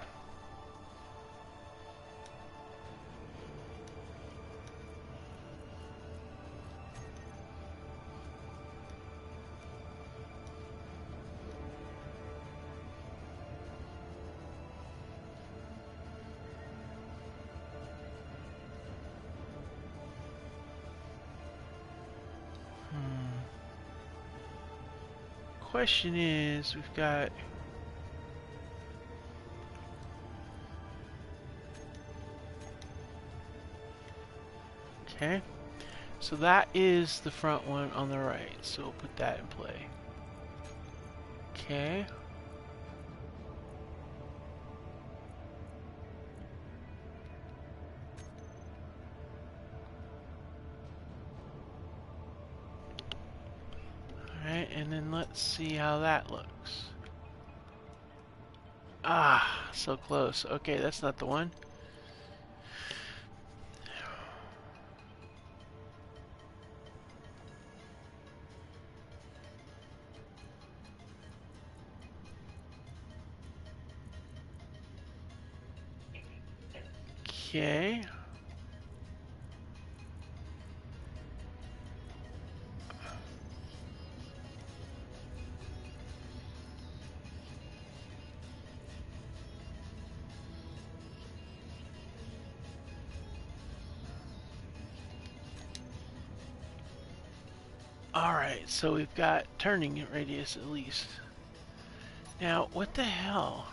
question is, we've got... Okay. So that is the front one on the right. So we'll put that in play. Okay. Alright, and then let's see how that looks. Ah, so close. Okay, that's not the one. Okay. Alright, so we've got turning radius at least. Now, what the hell?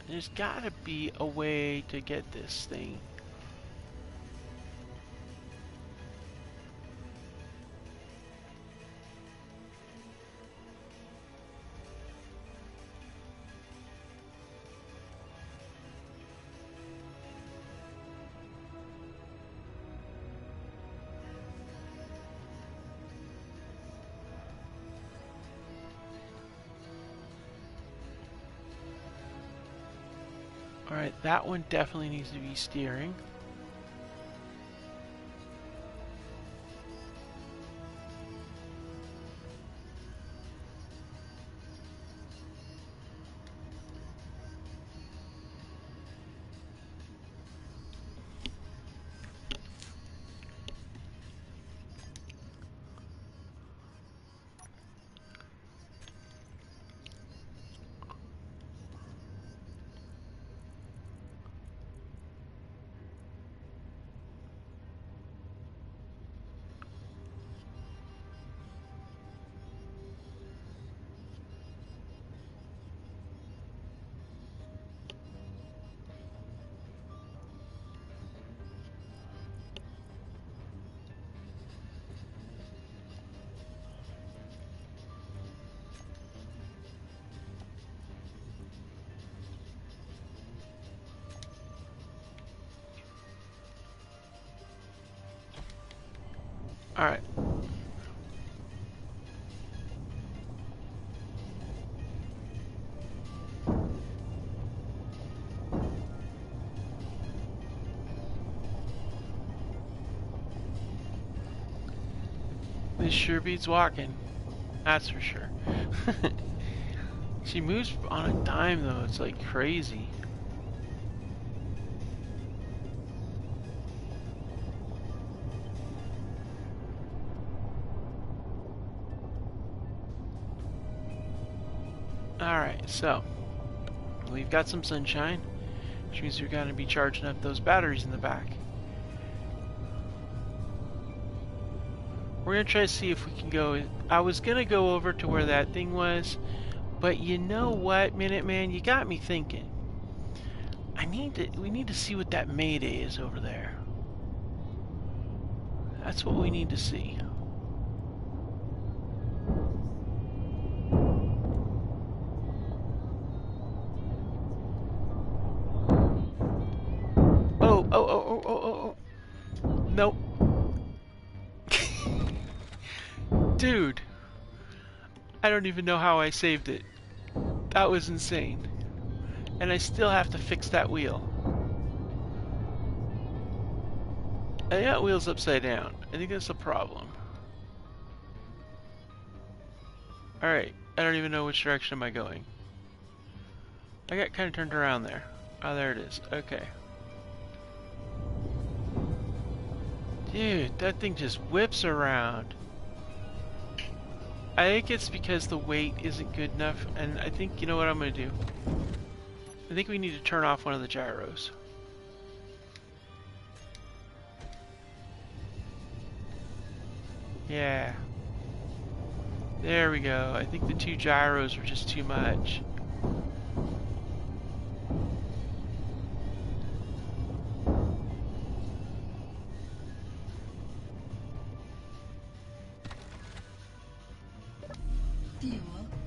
There's gotta be a way to get this thing. Alright, that one definitely needs to be steering. Alright. This sure beats walking. That's for sure. She moves on a dime though, it's like crazy. Alright, so we've got some sunshine, which means we're going to be charging up those batteries in the back. We're going to try to see if we can go. I was going to go over to where that thing was, but you know what, Minuteman, you got me thinking. We need to see what that Mayday is over there. That's what we need to see. Oh. Nope. Dude. I don't even know how I saved it. That was insane. And I still have to fix that wheel. I think that wheel's upside down. I think that's a problem. Alright. I don't even know which direction am I going. I got kind of turned around there. Oh, there it is. Okay. Dude, that thing just whips around. I think it's because the weight isn't good enough, and I think, you know what I'm going to do? I think we need to turn off one of the gyros. Yeah. There we go. I think the 2 gyros are just too much. Fuel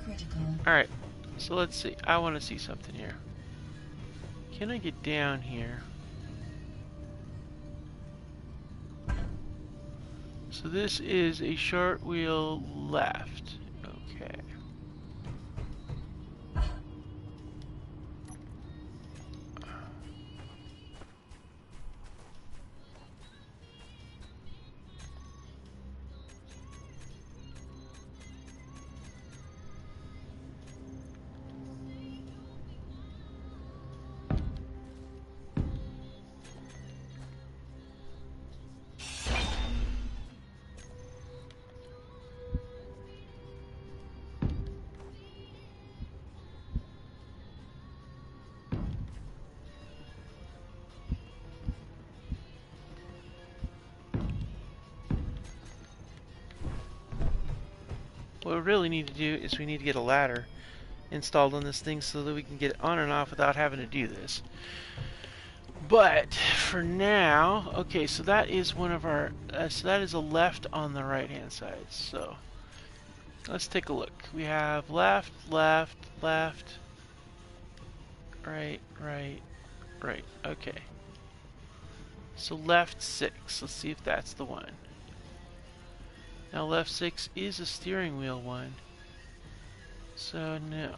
critical. Alright, so let's see. I want to see something here. Can I get down here? So this is a short wheel left. Okay. What we really need to do is we need to get a ladder installed on this thing so that we can get it on and off without having to do this. But for now, okay, so that is one of our, so that is a left on the right hand side. So let's take a look. We have left, left, left, right, right, right. Okay. So left 6. Let's see if that's the one. Now left 6 is a steering wheel one. So no.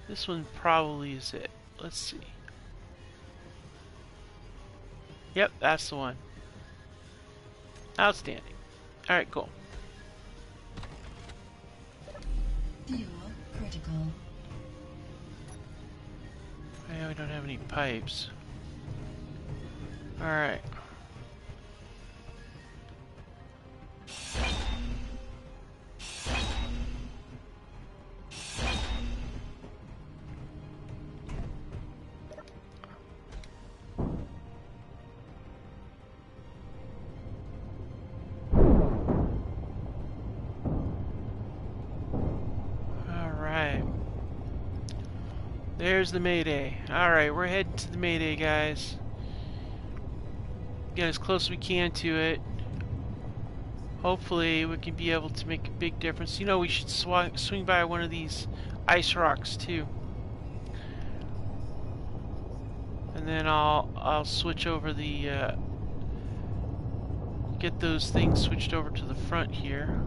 This one probably is it. Let's see. Yep, that's the one. Outstanding. Alright, cool. Fuel critical. Yeah, we don't have any pipes. Alright. There's the Mayday. Alright, we're heading to the Mayday, guys. Get as close as we can to it. Hopefully we can be able to make a big difference. You know, we should swing by one of these ice rocks too. And then I'll switch over the get those things switched over to the front here.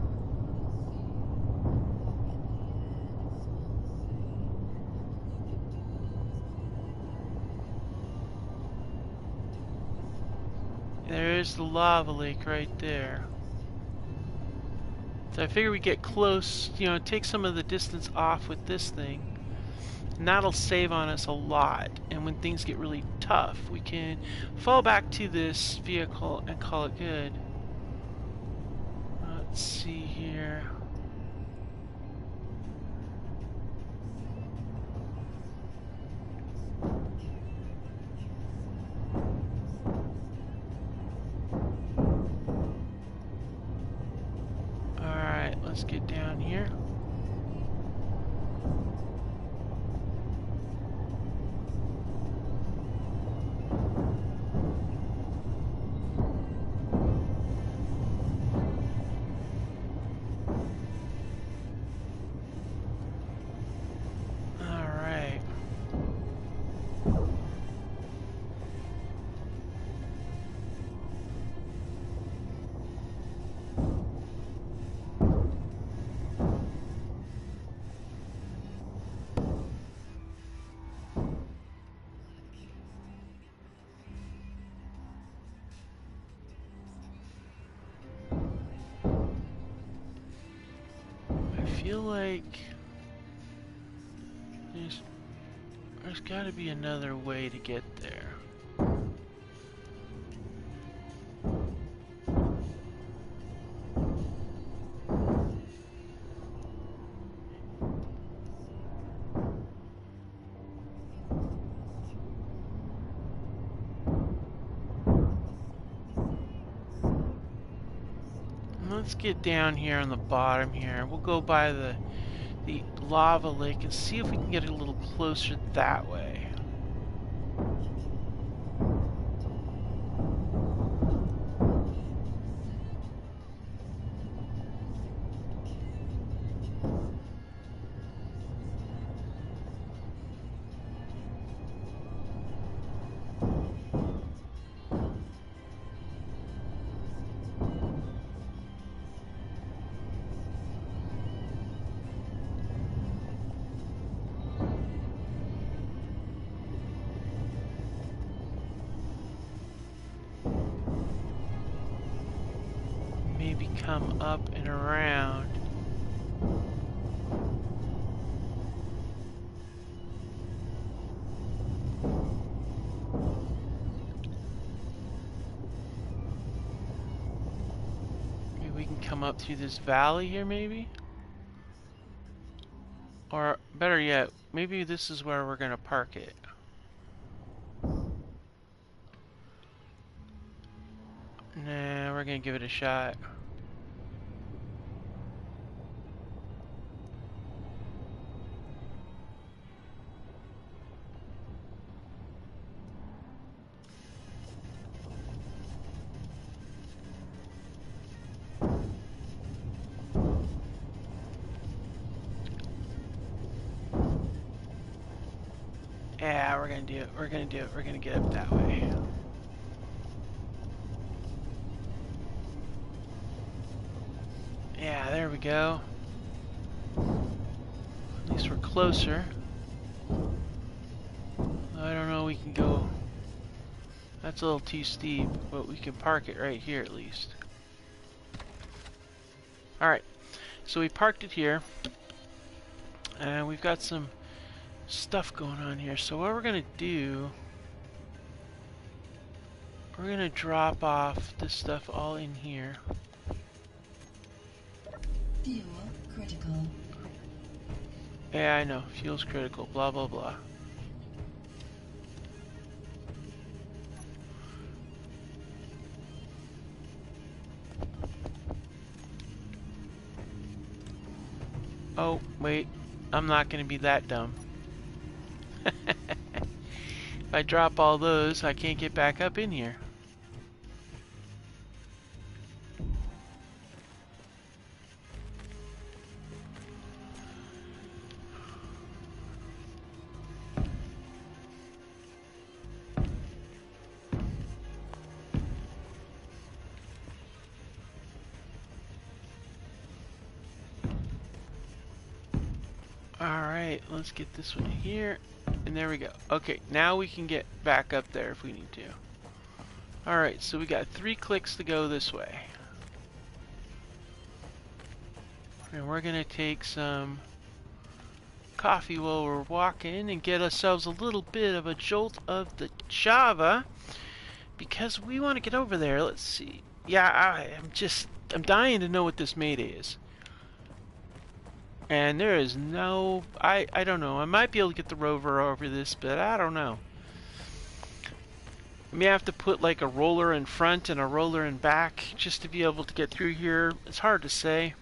There's the lava lake right there. So I figure we get close, you know, take some of the distance off with this thing. And that'll save on us a lot. And when things get really tough, we can fall back to this vehicle and call it good. Let's see here. Let's get down here. All right. I feel like there's got to be another way to get there. let's get down here on the bottom here. We'll go by the lava lake and see if we can get a little closer that way. Maybe come up and around. Maybe we can come up through this valley here, maybe? Or better yet, maybe this is where we're gonna park it. Nah, we're gonna give it a shot. Yeah, we're gonna do it. We're gonna do it. We're gonna get up that way. Yeah, there we go. At least we're closer. I don't know, we can go... That's a little too steep, but we can park it right here at least. Alright, so we parked it here. And we've got some stuff going on here. So what we're gonna do... We're gonna drop off this stuff all in here. Fuel critical. Yeah, I know. Fuel's critical. Blah, blah, blah. Oh, wait. I'm not going to be that dumb. If I drop all those, I can't get back up in here. Alright, let's get this one here. And there we go. Okay, now we can get back up there if we need to. Alright, so we got 3 clicks to go this way. And we're going to take some coffee while we're walking and get ourselves a little bit of a jolt of the Java. Because we want to get over there. Let's see. Yeah, I'm dying to know what this mayday is. And there is no... I don't know. I might be able to get the rover over this, but I don't know. I may have to put like a roller in front and a roller in back just to be able to get through here. It's hard to say.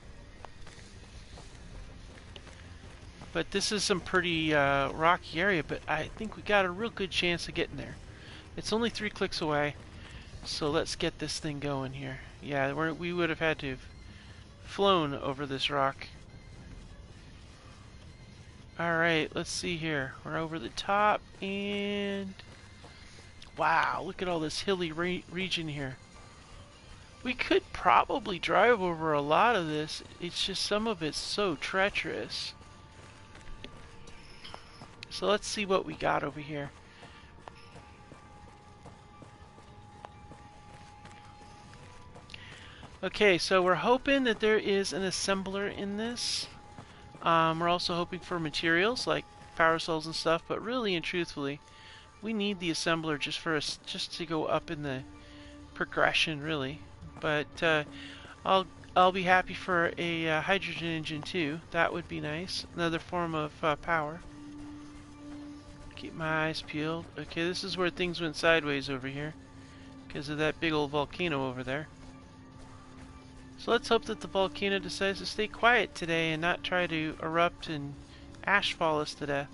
But this is some pretty rocky area, but I think we got a real good chance of getting there. It's only 3 clicks away, so let's get this thing going here. Yeah, we would have had to have flown over this rock. Alright, let's see here. We're over the top, and... Wow, look at all this hilly region here. We could probably drive over a lot of this. It's just some of it's so treacherous. So let's see what we got over here. Okay, so we're hoping that there is an assembler in this. We're also hoping for materials like power cells and stuff, but really and truthfully, we need the assembler just for us, just to go up in the progression, really. But I'll be happy for a hydrogen engine too. That would be nice. Another form of power. Keep my eyes peeled. Okay, this is where things went sideways over here because of that big old volcano over there. So let's hope that the volcano decides to stay quiet today and not try to erupt and ash fall us to death.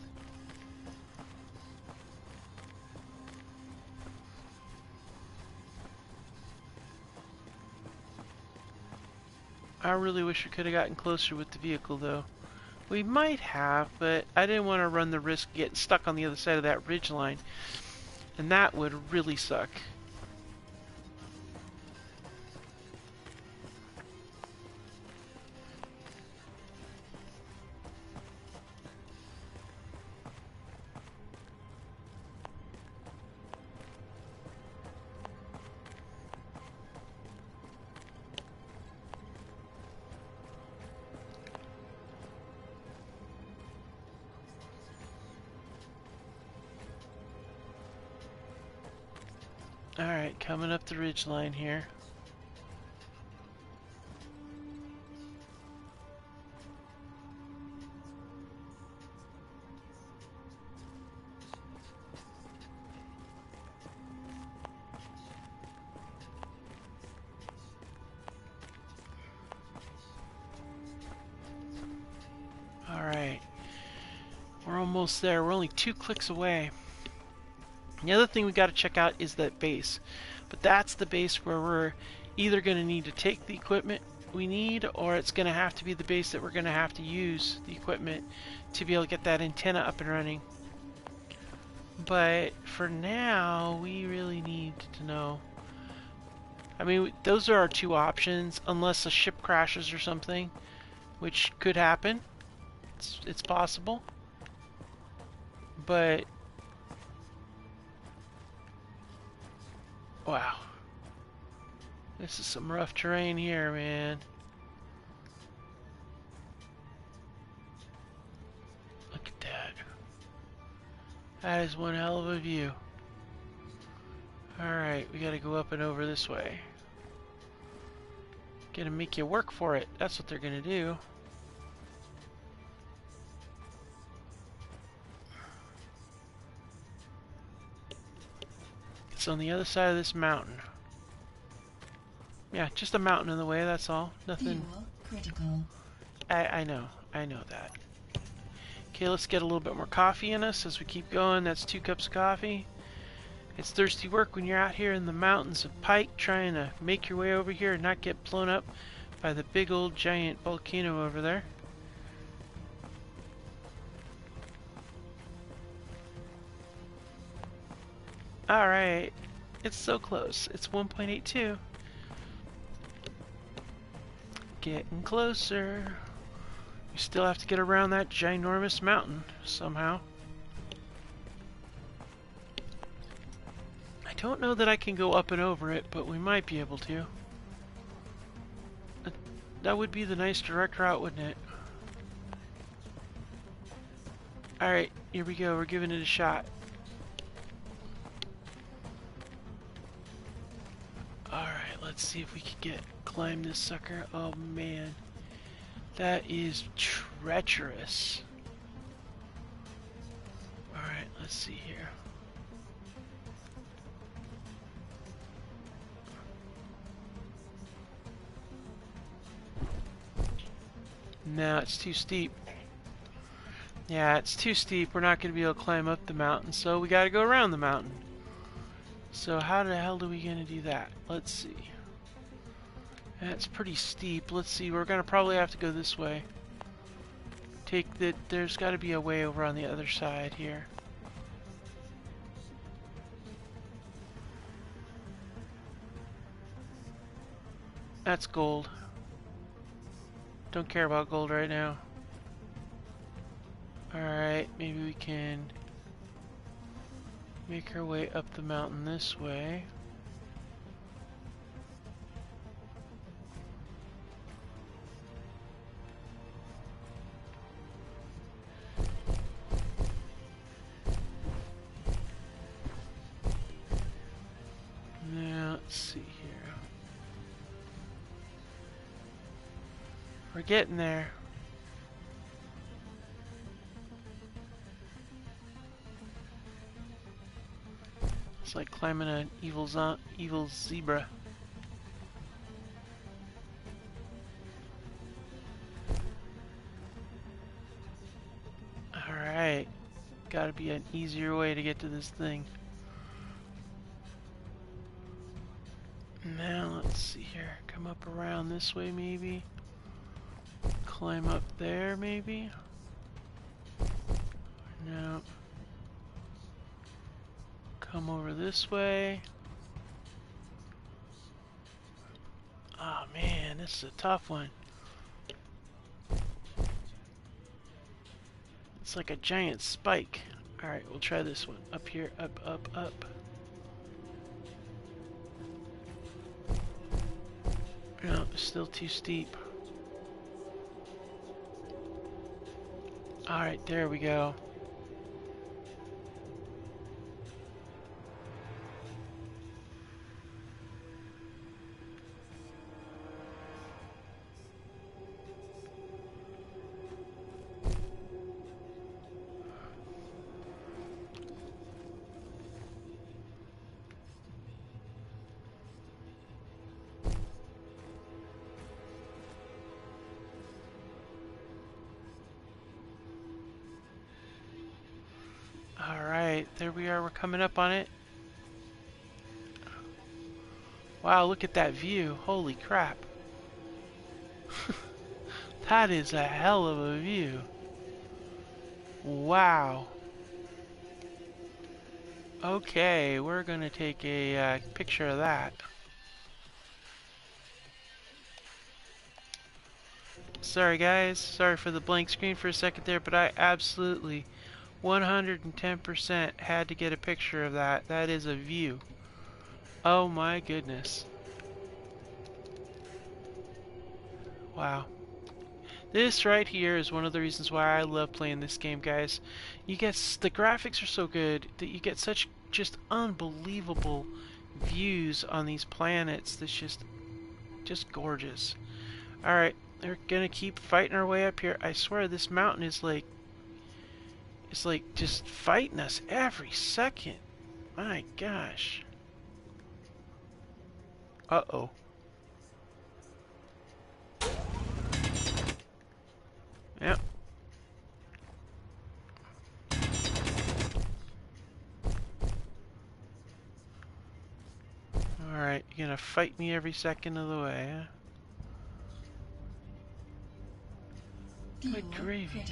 I really wish we could have gotten closer with the vehicle though. We might have, but I didn't want to run the risk of getting stuck on the other side of that ridge line. And that would really suck. Alright, coming up the ridge line here. Alright, we're almost there. We're only 2 clicks away. The other thing we got to check out is that base. But that's the base where we're either going to need to take the equipment we need, or it's going to have to be the base that we're going to have to use the equipment to be able to get that antenna up and running. But for now, we really need to know. I mean, those are our 2 options, unless a ship crashes or something, which could happen. It's possible. But wow. This is some rough terrain here, man. Look at that. That is one hell of a view. Alright, we gotta go up and over this way. Gonna make you work for it. That's what they're gonna do. It's on the other side of this mountain. Yeah, just a mountain in the way, that's all. Nothing. Fuel critical. I know that. Okay, let's get a little bit more coffee in us as we keep going. That's 2 cups of coffee. It's thirsty work when you're out here in the mountains of Pike trying to make your way over here and not get blown up by the big old giant volcano over there. Alright, it's so close. It's 1.82. Getting closer. We still have to get around that ginormous mountain somehow. I don't know that I can go up and over it, but we might be able to. That would be the nice direct route, wouldn't it? Alright, here we go. We're giving it a shot. Alright, let's see if we can climb this sucker. Oh man. That is treacherous. Alright, let's see here. No, it's too steep. Yeah, it's too steep. We're not going to be able to climb up the mountain, so we got to go around the mountain. So how the hell are we going to do that? Let's see. That's pretty steep. Let's see. We're going to probably have to go this way. There's got to be a way over on the other side here. That's gold. Don't care about gold right now. Alright, maybe we can make our way up the mountain this way. Now, let's see here. We're getting there. It's like climbing an evil zebra. gotta be an easier way to get to this thing. Now, let's see here. Come up around this way, maybe. Climb up there, maybe. No. Come over this way. Oh man, this is a tough one. It's like a giant spike. Alright, we'll try this one. Up here, up, up, up. No, it's still too steep. Alright, there we go. Alright, there we are. We're coming up on it. Wow, look at that view. Holy crap. That is a hell of a view. Wow. Okay, we're gonna take a picture of that. Sorry guys, sorry for the blank screen for a second there, but I absolutely 110% had to get a picture of that. That is a view. Oh my goodness. Wow. This right here is one of the reasons why I love playing this game, guys. You get the graphics are so good that you get such just unbelievable views on these planets. That's just gorgeous. All right, they're gonna keep fighting our way up here. I swear this mountain is like it's like just fighting us every second. My gosh. Uh-oh. Yep. Alright, you're gonna fight me every second of the way, huh? Good gravy.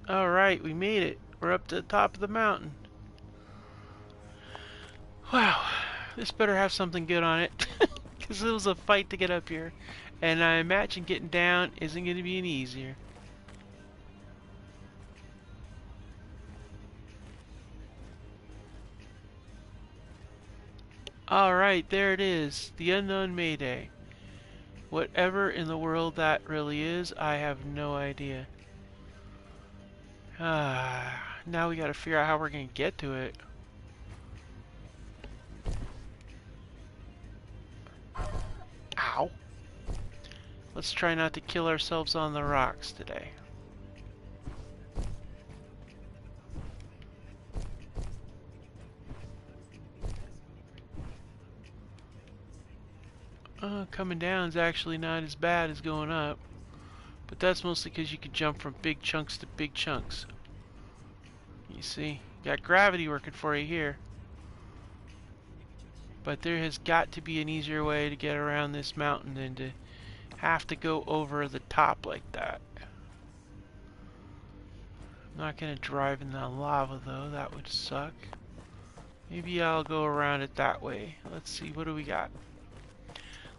Alright, we made it. We're up to the top of the mountain. Wow, this better have something good on it. Because it was a fight to get up here. And I imagine getting down isn't going to be any easier. Alright, there it is. The unknown Mayday. Whatever in the world that really is, I have no idea. Now we gotta figure out how we're gonna get to it. Ow. Let's try not to kill ourselves on the rocks today. Coming down is actually not as bad as going up. But that's mostly because you can jump from big chunks to big chunks. You see, got gravity working for you here. But there has got to be an easier way to get around this mountain than to have to go over the top like that. I'm not going to drive in the lava though, that would suck. Maybe I'll go around it that way. Let's see, what do we got?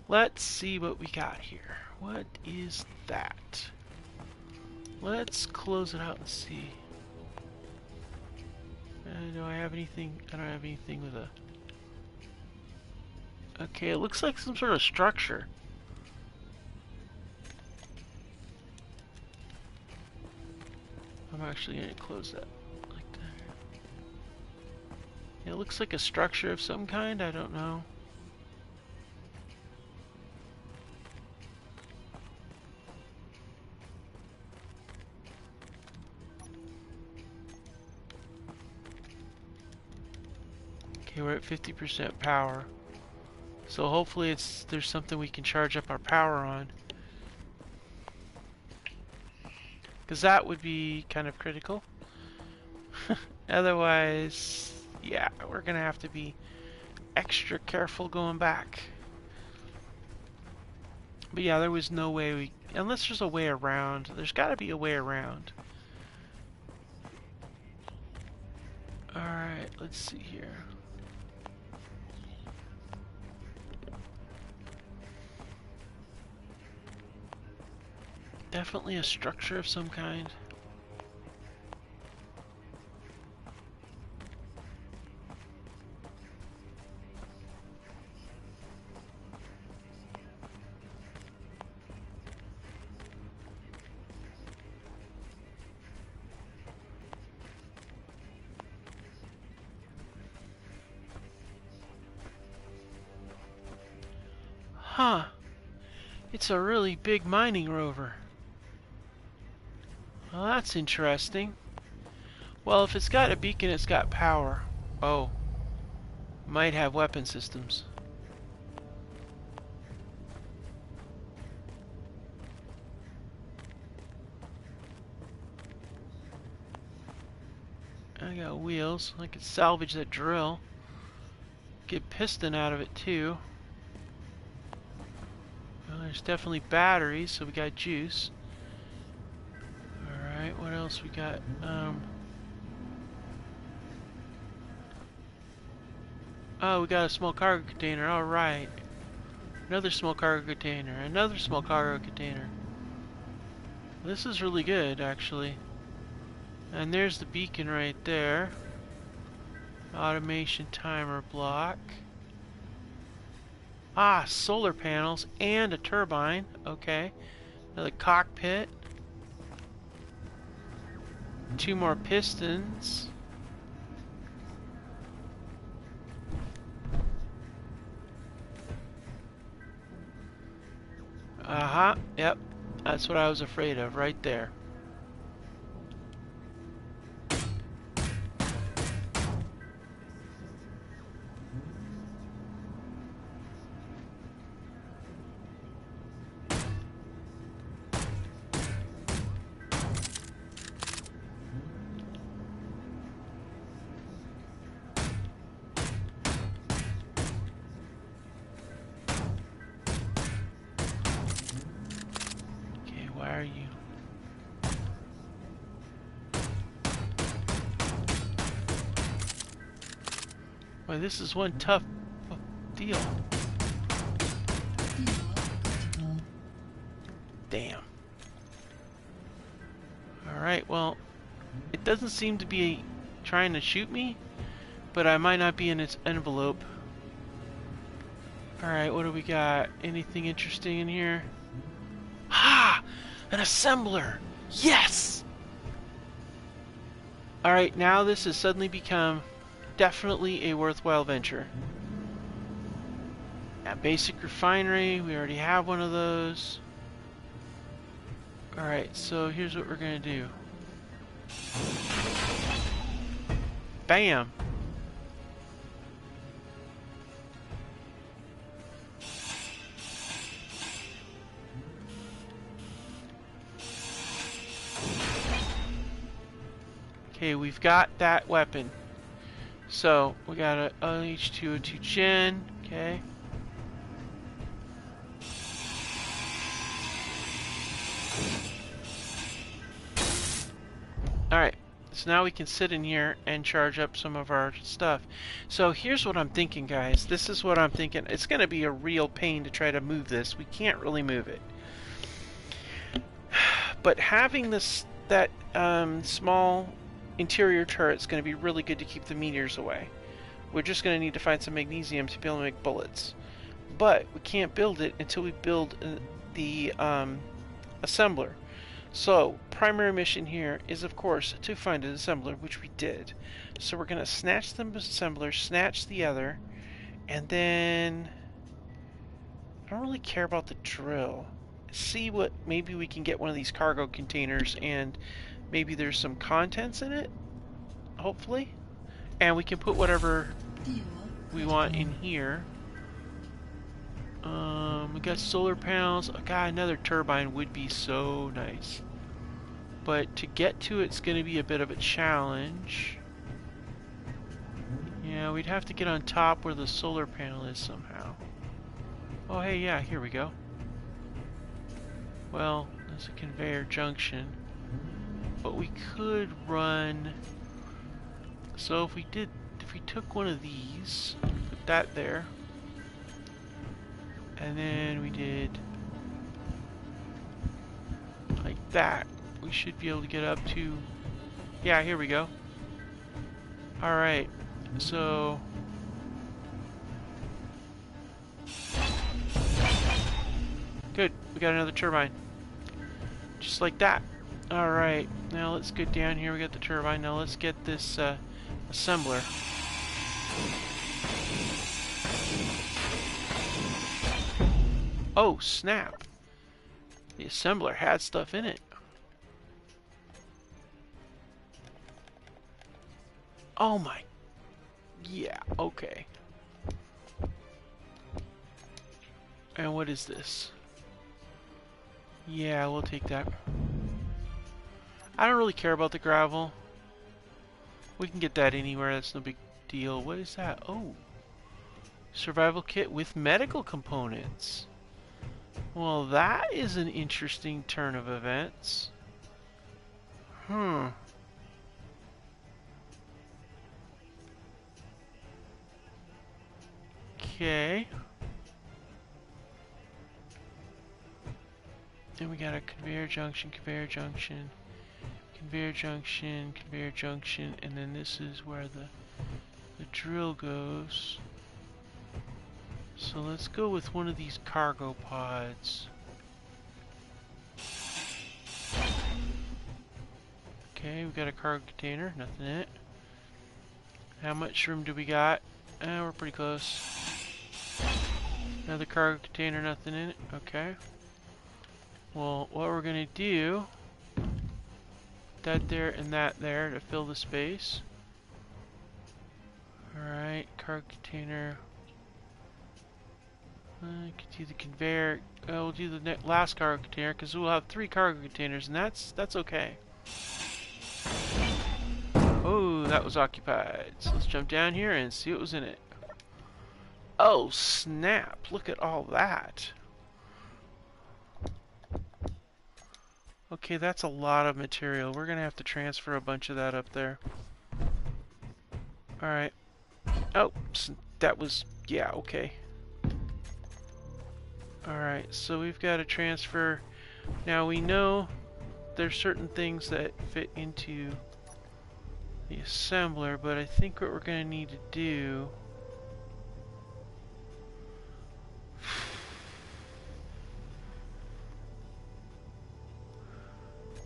Let's see what we got here. What is that? Let's close it out and see. Do I have anything? I don't have anything with a... Okay, it looks like some sort of structure. I'm actually going to close that like that. Yeah, it looks like a structure of some kind. I don't know. Okay, we're at 50% power. So hopefully there's something we can charge up our power on. because that would be kind of critical. Otherwise, yeah, we're gonna have to be extra careful going back. But yeah, there was no way we... Unless there's a way around. There's got to be a way around. Alright, let's see here. Definitely a structure of some kind. Huh. It's a really big mining rover. Well, that's interesting. Well, if it's got a beacon, it's got power. Oh. Might have weapon systems. I got wheels. I could salvage that drill. Get piston out of it too. Well, there's definitely batteries, so we got juice. Alright, what else we got? Oh, we got a small cargo container. Alright. Another small cargo container. Another small cargo container. This is really good, actually. And there's the beacon right there. Automation timer block. Ah, solar panels and a turbine. Okay. Another cockpit. 2 more pistons. Uh-huh. Yep. That's what I was afraid of right there. Why are you? Boy, this is one tough deal. Damn. Alright, well, it doesn't seem to be trying to shoot me, but I might not be in its envelope. Alright, what do we got? Anything interesting in here? Ha! An assembler! Yes! Alright, now this has suddenly become definitely a worthwhile venture. A basic refinery, we already have one of those. Alright, so here's what we're gonna do. Bam! Okay, we've got that weapon. So, we got a H2O2 gen, okay. Alright, so now we can sit in here and charge up some of our stuff. So here's what I'm thinking, guys. This is what I'm thinking. It's going to be a real pain to try to move this. We can't really move it. But having that small interior turret is going to be really good to keep the meteors away. We're just going to need to find some magnesium to be able to make bullets. But we can't build it until we build the assembler. So, primary mission here is, of course, to find an assembler, which we did. So we're going to snatch the assembler, snatch the other, and then... I don't really care about the drill. See what... Maybe we can get one of these cargo containers, and maybe there's some contents in it, hopefully. And we can put whatever we want in here. We got solar panels. Oh, God, another turbine would be so nice. But to get to it's going to be a bit of a challenge. Yeah, we'd have to get on top where the solar panel is somehow. Oh, hey, yeah, here we go. Well, there's a conveyor junction. But we could run... So if we took one of these, put that there, and then we did like that, we should be able to get up to... Yeah, here we go. Alright, so... Good, we got another turbine. Just like that. Alright, now let's get down here, we got the turbine, now let's get this assembler. Oh, snap! The assembler had stuff in it. Oh my... Yeah, okay. And what is this? Yeah, we'll take that. I don't really care about the gravel. We can get that anywhere, that's no big deal. What is that? Oh. Survival kit with medical components. Well, that is an interesting turn of events. Okay. Then we got a conveyor junction, conveyor junction, conveyor junction, conveyor junction, and then this is where the drill goes. So let's go with one of these cargo pods. Okay, we got a cargo container, nothing in it. How much room do we got? We're pretty close. Another cargo container, nothing in it. Okay. Well, what we're gonna do, that there and that there to fill the space. Alright, cargo container. Could do the conveyor. We'll do the last cargo container because we'll have 3 cargo containers, and that's okay. Oh, that was occupied. So let's jump down here and see what was in it. Oh, snap. Look at all that. Okay, that's a lot of material. We're going to have to transfer a bunch of that up there. Alright. Oh, that was... Yeah, okay. Alright, so we've got to transfer... Now we know there's certain things that fit into the assembler, but I think what we're going to need to do...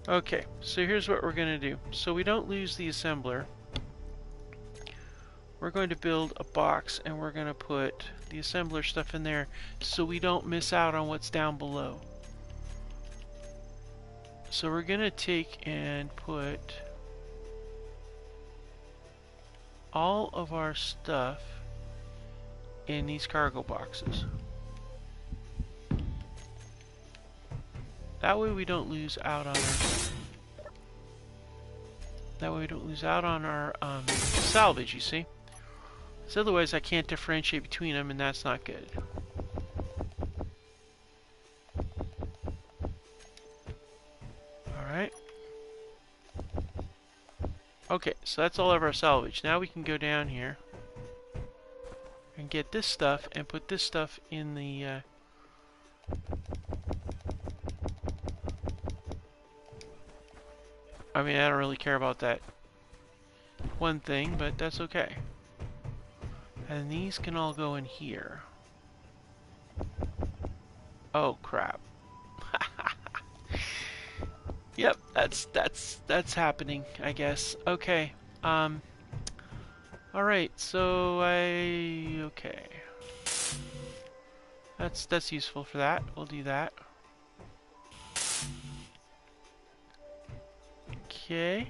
Okay, so here's what we're going to do. So we don't lose the assembler. We're going to build a box and we're going to put the assembler stuff in there so we don't miss out on what's down below. So we're going to take and put all of our stuff in these cargo boxes. That way we don't lose out on our salvage, you see? So otherwise I can't differentiate between them, and that's not good. Alright. Okay, so that's all of our salvage. Now we can go down here and get this stuff and put this stuff in the... I mean, I don't really care about that one thing, but that's okay. And these can all go in here. Oh crap. Yep, that's happening, I guess. Okay. Alright, so okay. That's useful for that. We'll do that. Okay.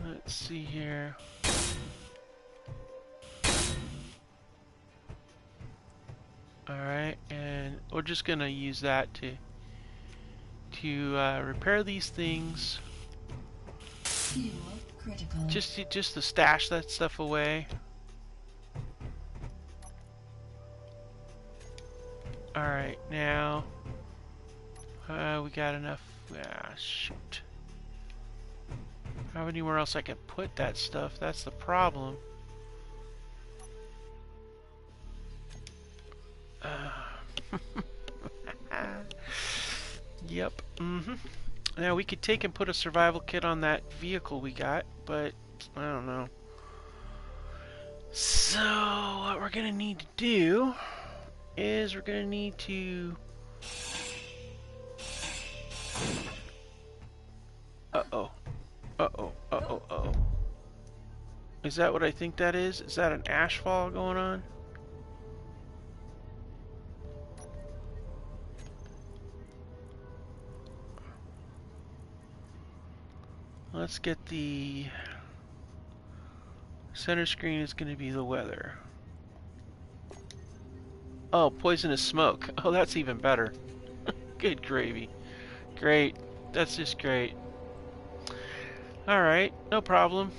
Let's see here. Alright, and we're just gonna use that to repair these things. Fuel critical. Just to stash that stuff away. Alright, now we got enough. Ah, shoot. I don't have anywhere else I can put that stuff. That's the problem. Yep. Now we could take and put a survival kit on that vehicle we got, but I don't know. So what we're gonna need to do is we're gonna need to. Uh-oh. Uh-oh. Uh-oh. Uh-oh. Is that what I think that is? Is that an ash fall going on? Let's get the center screen is going to be the weather. Oh, poisonous smoke. Oh, that's even better. Good gravy. Great. That's just great. Alright, no problem.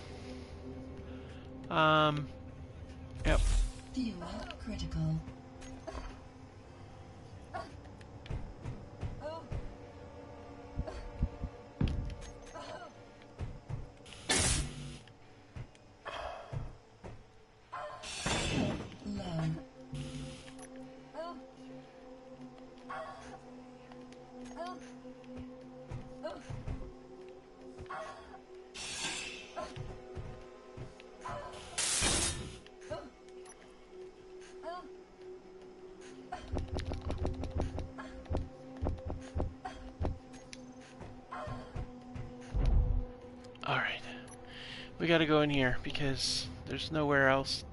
Yep. Fuel critical. Low. Alright. We gotta go in here because there's nowhere else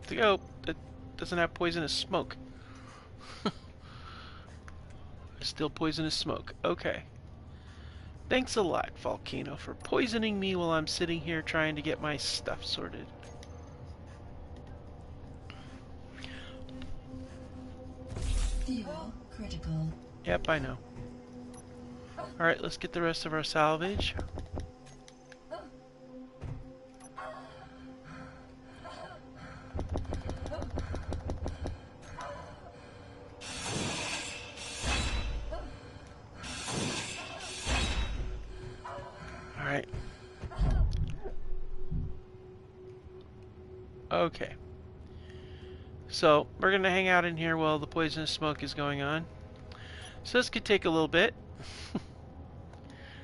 to go that doesn't have poisonous smoke. Still poisonous smoke. Okay. Thanks a lot, Volcano, for poisoning me while I'm sitting here trying to get my stuff sorted. Fuel critical. Yep, I know. Alright, let's get the rest of our salvage. Alright. Okay. So, we're going to hang out in here while the poisonous smoke is going on. So this could take a little bit.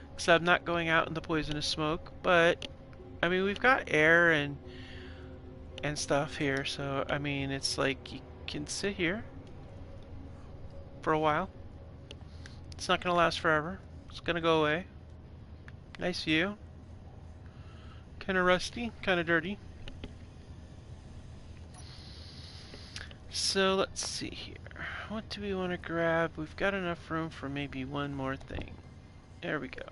Because I'm not going out in the poisonous smoke. But, I mean, we've got air and stuff here. So, I mean, it's like you can sit here for a while. It's not going to last forever. It's going to go away. Nice view. Kind of rusty, kind of dirty. So let's see here. What do we want to grab? We've got enough room for maybe one more thing. There we go.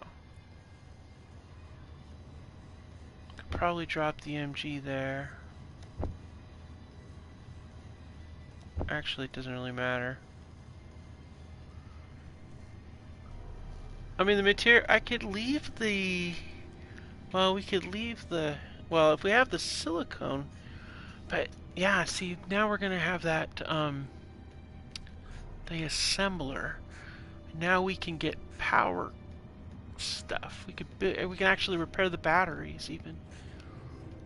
Could probably drop the MG there. Actually, it doesn't really matter. I mean, the material, I could leave the, well, we could leave the, well, if we have the silicone, but yeah, see, now we're going to have that, the assembler. Now we can get power stuff. We can actually repair the batteries even.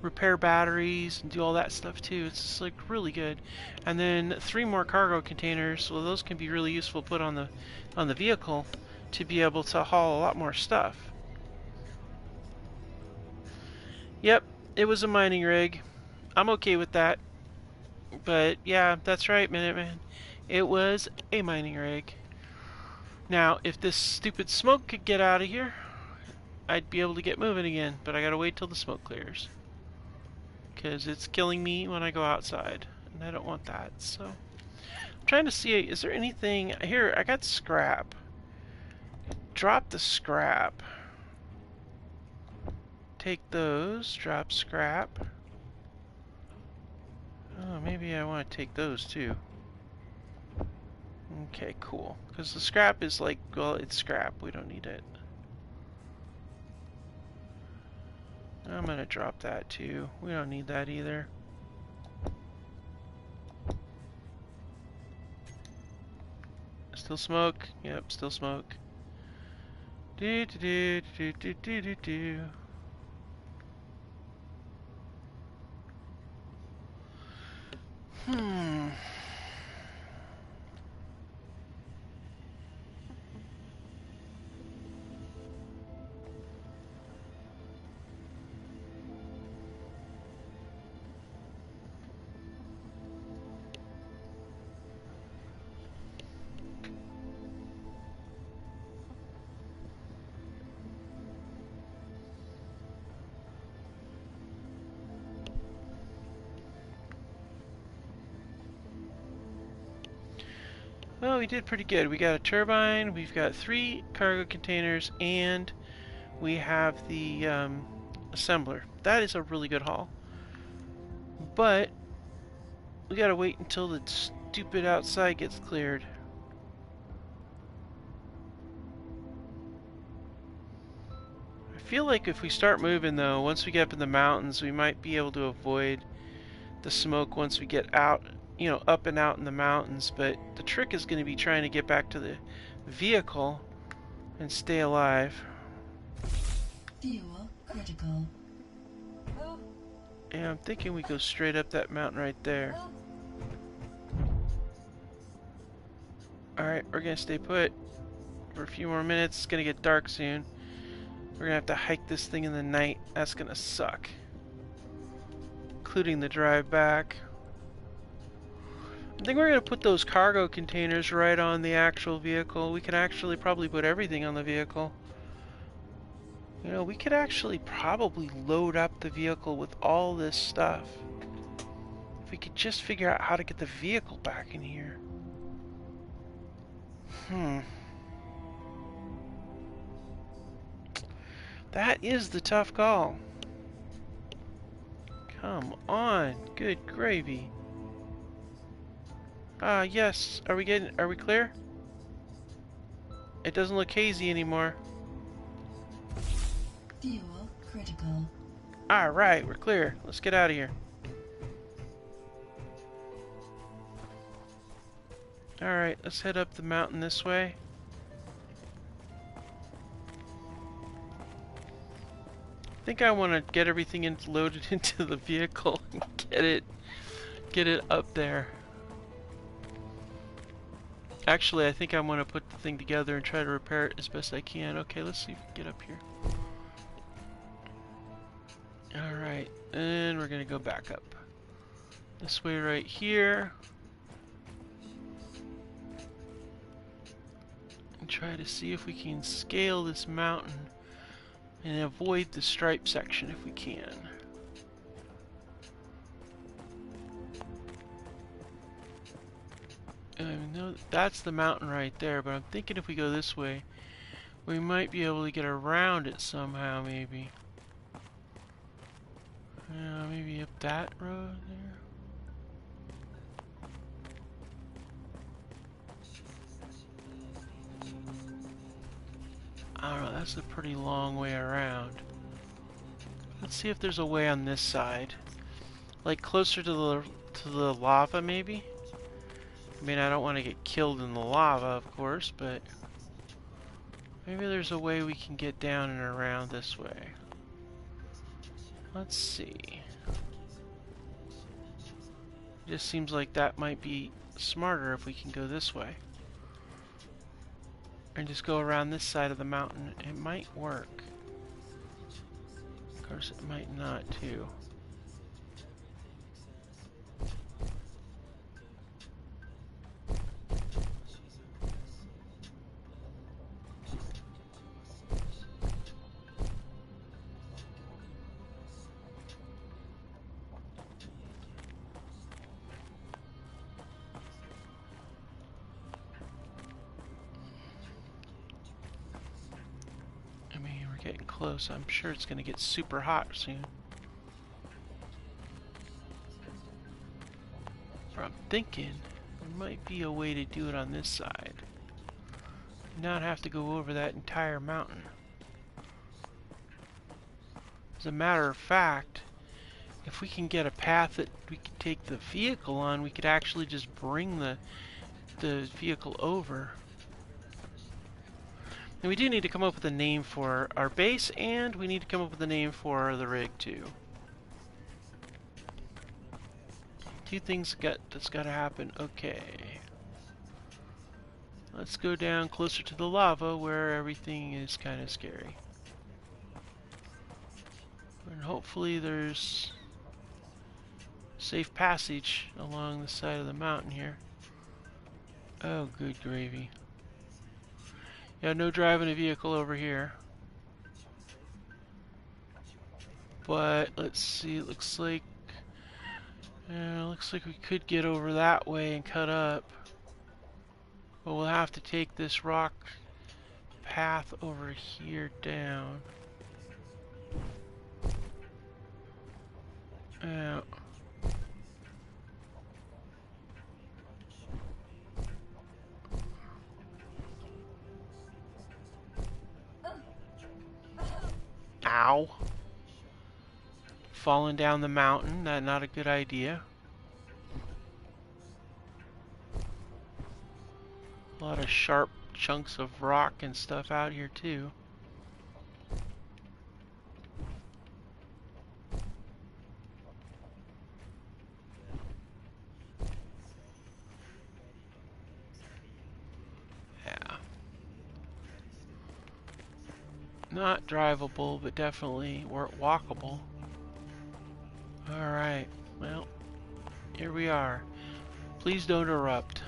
Repair batteries and do all that stuff too. It's just like really good. And then 3 more cargo containers, so those can be really useful to put on the vehicle to be able to haul a lot more stuff. Yep, it was a mining rig. I'm okay with that. But yeah, that's right, Minuteman. It was a mining rig. Now, if this stupid smoke could get out of here, I'd be able to get moving again. But I gotta wait till the smoke clears. Because it's killing me when I go outside. And I don't want that, so. I'm trying to see, is there anything... Here, I got scrap. Drop the scrap. Take those, drop scrap. Oh, maybe I want to take those too. Okay, cool. Because the scrap is like, well, it's scrap. We don't need it. I'm gonna drop that too. We don't need that either. Still smoke? Yep, still smoke. Do do do do do do do. Hmm. Well, we did pretty good. We got a turbine, we've got 3 cargo containers, and we have the assembler. That is a really good haul. But we gotta wait until the stupid outside gets cleared. I feel like if we start moving though, once we get up in the mountains, we might be able to avoid the smoke once we get out, you know, up and out in the mountains. But the trick is going to be trying to get back to the vehicle and stay alive. Fuel critical. Yeah, I'm thinking we go straight up that mountain right there. Alright, we're going to stay put for a few more minutes. It's going to get dark soon. We're going to have to hike this thing in the night. That's going to suck. Including the drive back. I think we're going to put those cargo containers right on the actual vehicle. We can actually probably put everything on the vehicle. You know, we could actually probably load up the vehicle with all this stuff. If we could just figure out how to get the vehicle back in here. That is the tough call. Come on, good gravy. Ah, yes. Are we clear? It doesn't look hazy anymore. Fuel critical. Alright, we're clear. Let's get out of here. Alright, let's head up the mountain this way. I think I want to get everything loaded into the vehicle and get it up there. Actually, I think I want to put the thing together and try to repair it as best I can. Okay, let's see if we can get up here. Alright, and we're going to go back up. This way right here. And try to see if we can scale this mountain and avoid the stripe section if we can. I know that's the mountain right there, but I'm thinking if we go this way, we might be able to get around it somehow, maybe. Maybe up that road there. I don't know, that's a pretty long way around. Let's see if there's a way on this side. Like closer to the lava, maybe? I mean, I don't want to get killed in the lava, of course, but maybe there's a way we can get down and around this way. Let's see. It just seems like that might be smarter if we can go this way. And just go around this side of the mountain. It might work. Of course, it might not, too. Getting close. I'm sure it's going to get super hot soon. Or I'm thinking might be a way to do it on this side. Not have to go over that entire mountain. As a matter of fact, if we can get a path that we could take the vehicle on, we could actually just bring the vehicle over. And we do need to come up with a name for our base, and we need to come up with a name for the rig too. Two things that's got to happen. Okay. Let's go down closer to the lava where everything is kind of scary. And hopefully there's safe passage along the side of the mountain here. Oh, good gravy. Yeah, no driving a vehicle over here. But let's see, it looks like we could get over that way and cut up. But we'll have to take this rock path over here down. Ow. Falling down the mountain, not a good idea. A lot of sharp chunks of rock and stuff out here too. Yeah. Not drivable, but definitely walkable. Alright, well, here we are. Please don't erupt.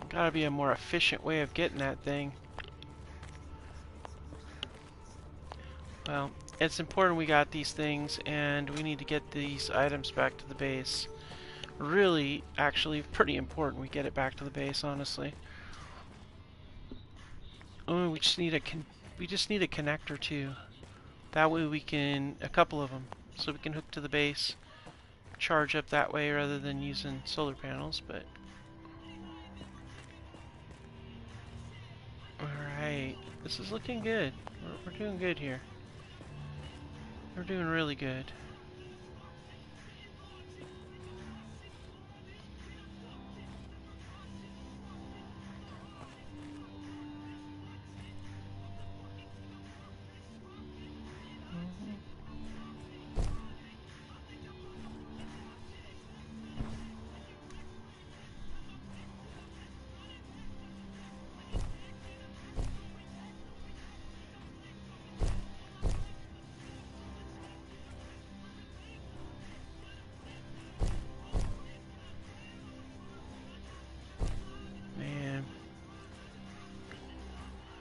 Gotta be a more efficient way of getting that thing. Well, it's important we got these things, and we need to get these items back to the base. Really, actually, pretty important we get it back to the base, honestly. Oh, we just need a connector too. That way we can, a couple of them, so we can hook to the base, charge up that way rather than using solar panels. But alright, this is looking good. We're doing good here. We're doing really good.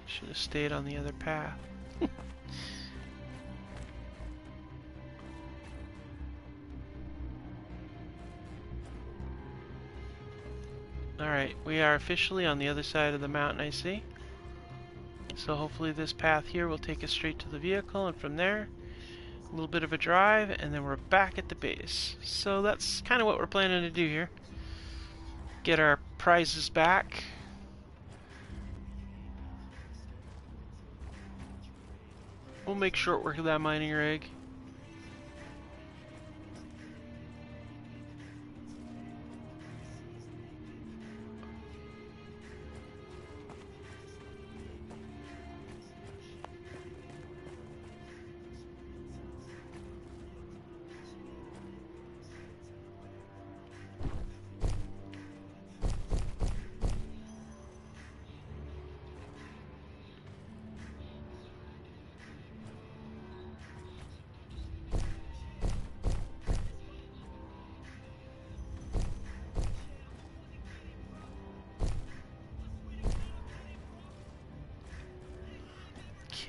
Should have stayed on the other path. Alright, we are officially on the other side of the mountain, I see. So hopefully this path here will take us straight to the vehicle, and from there, a little bit of a drive, and then we're back at the base. So that's kind of what we're planning to do here. Get our prizes back. We'll make short work of that mining rig.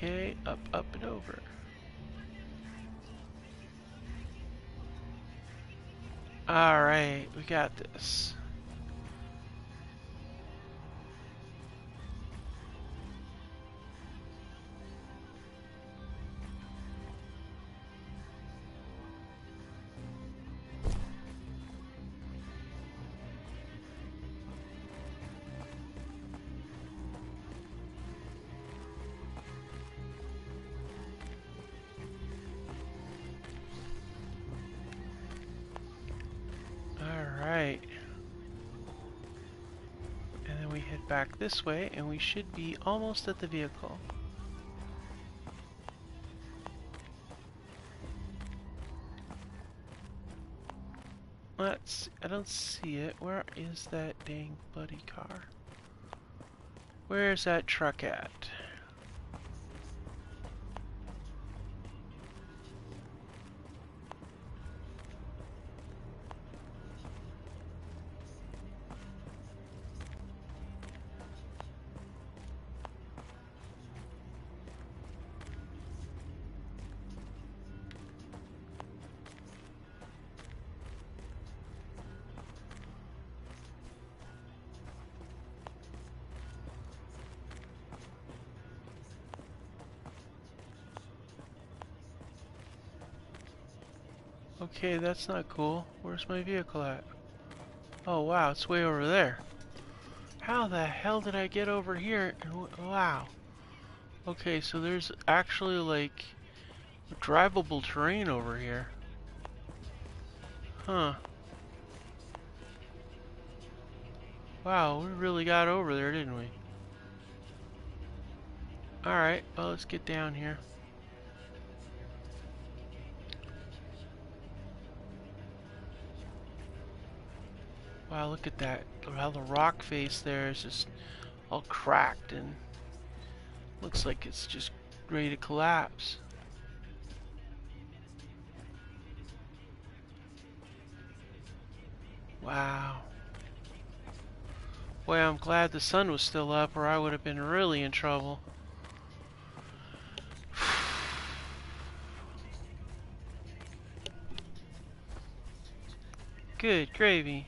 Okay, up, up, and over. Alright, we got this. Alright. And then we head back this way, and we should be almost at the vehicle. I don't see it. Where is that dang bloody car? Where's that truck at? Okay, that's not cool. Where's my vehicle at? Oh wow, it's way over there. How the hell did I get over here? Wow. Okay, so there's actually like drivable terrain over here. Huh. Wow, we really got over there, didn't we? Alright, well, let's get down here. Wow, look at that. How the rock face there is just all cracked and looks like it's just ready to collapse. Wow. Boy, I'm glad the sun was still up or I would have been really in trouble. Good gravy.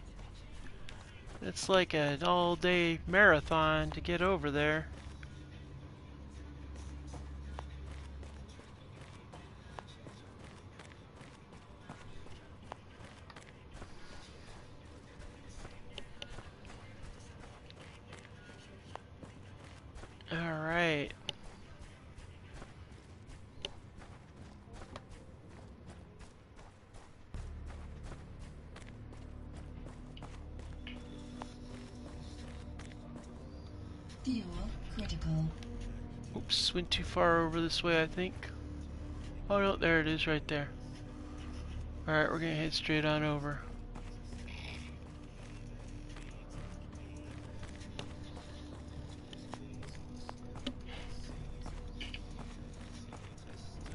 It's like an all-day marathon to get over there. Alright. Fuel critical. Oops, went too far over this way, I think. Oh no, there it is right there. Alright, we're gonna head straight on over.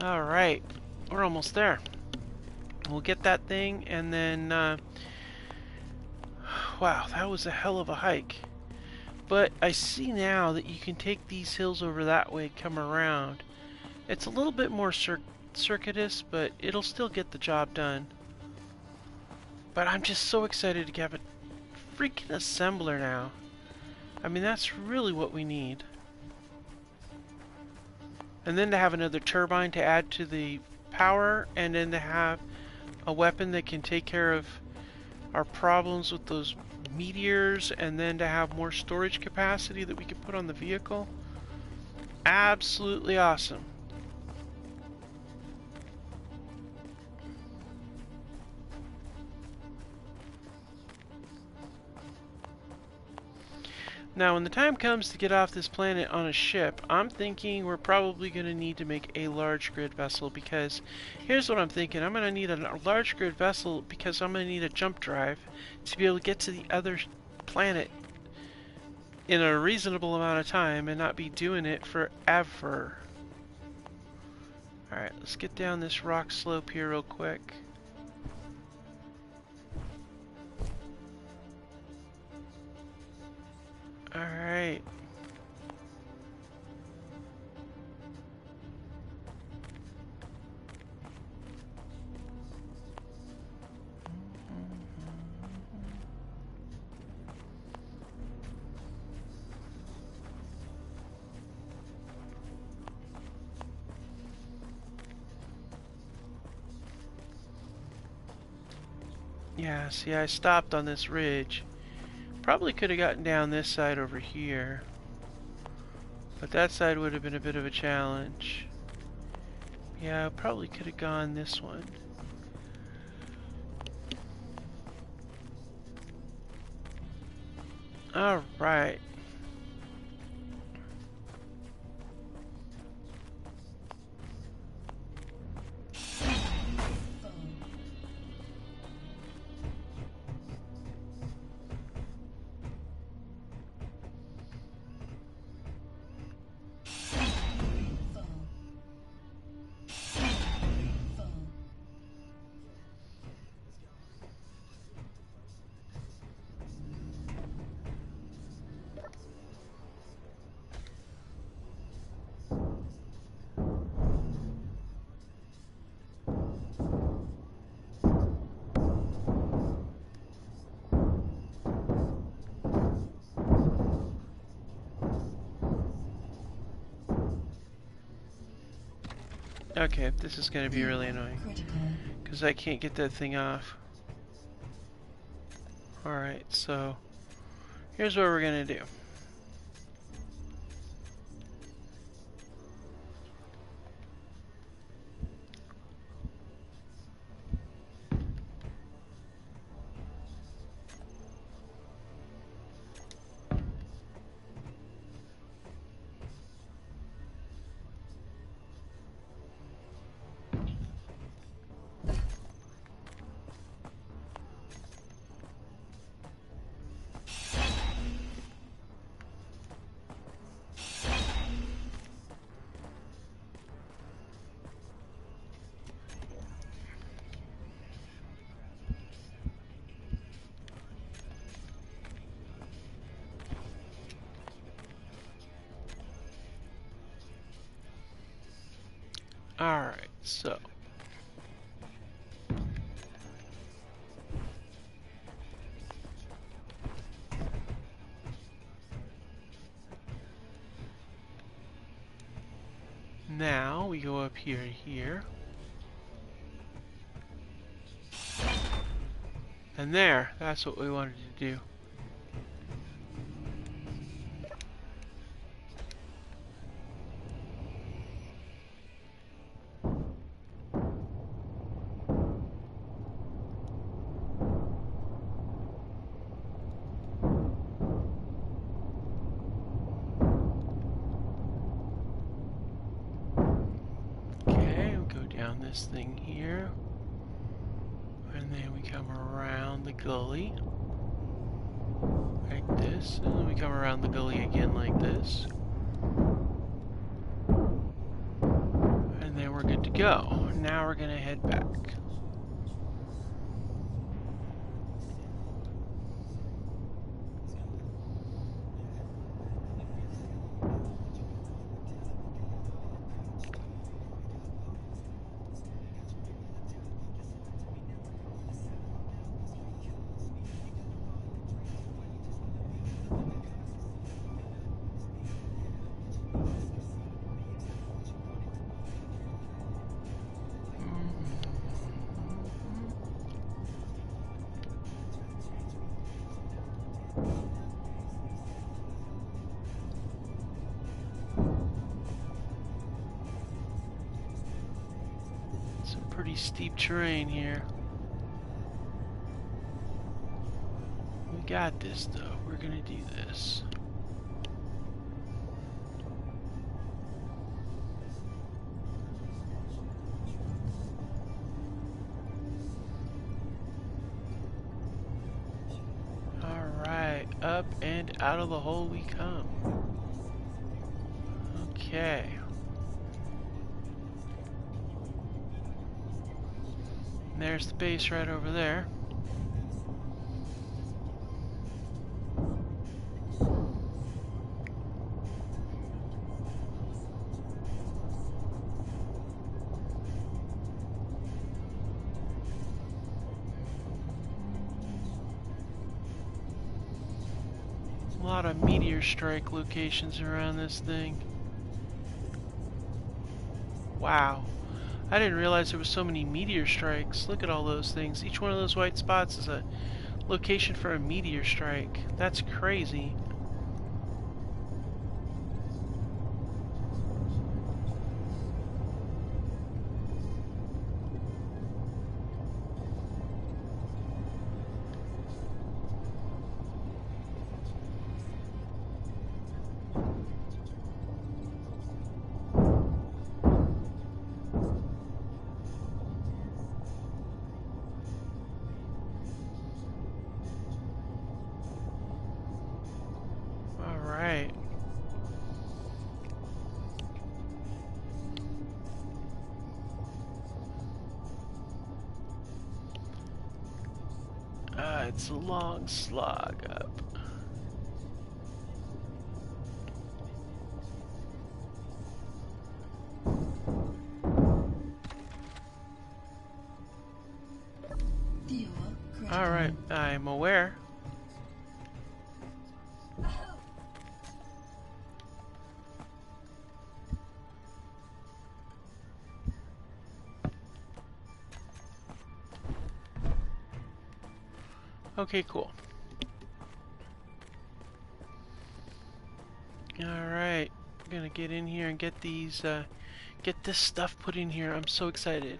Alright, we're almost there. We'll get that thing and then, wow, that was a hell of a hike. But I see now that you can take these hills over that way, come around. It's a little bit more circuitous, but it'll still get the job done. But I'm just so excited to have a freaking assembler now. I mean, that's really what we need. And then to have another turbine to add to the power, and then to have a weapon that can take care of our problems with those meteors, and then to have more storage capacity that we can put on the vehicle. Absolutely awesome. Now, when the time comes to get off this planet on a ship, I'm thinking we're probably going to need to make a large grid vessel, because here's what I'm thinking. I'm going to need a large grid vessel because I'm going to need a jump drive to be able to get to the other planet in a reasonable amount of time and not be doing it forever. Alright, let's get down this rock slope here real quick. Alright. Yeah, see, I stopped on this ridge. Probably could have gotten down this side over here. But that side would have been a bit of a challenge. Yeah, I probably could have gone this one. Alright. Okay, this is going to be really annoying. Because I can't get that thing off. Alright, so here's what we're going to do. Alright, so now we go up here to here. And there, that's what we wanted to do. This thing here, and then we come around the gully like this, and then we come around the gully again like this, and then we're good to go. Now we're gonna head back. Some pretty steep terrain here. We got this though. We're gonna do this. Alright, up and out of the hole we come. Okay. There's the base right over there. A lot of meteor strike locations around this thing. Wow. I didn't realize there was so many meteor strikes. Look at all those things. Each one of those white spots is a location for a meteor strike. That's crazy. Alright. It's a long slog up. Fuel critical. Alright, I'm aware. Okay, cool. Alright, I'm gonna get in here and get these, get this stuff put in here. I'm so excited.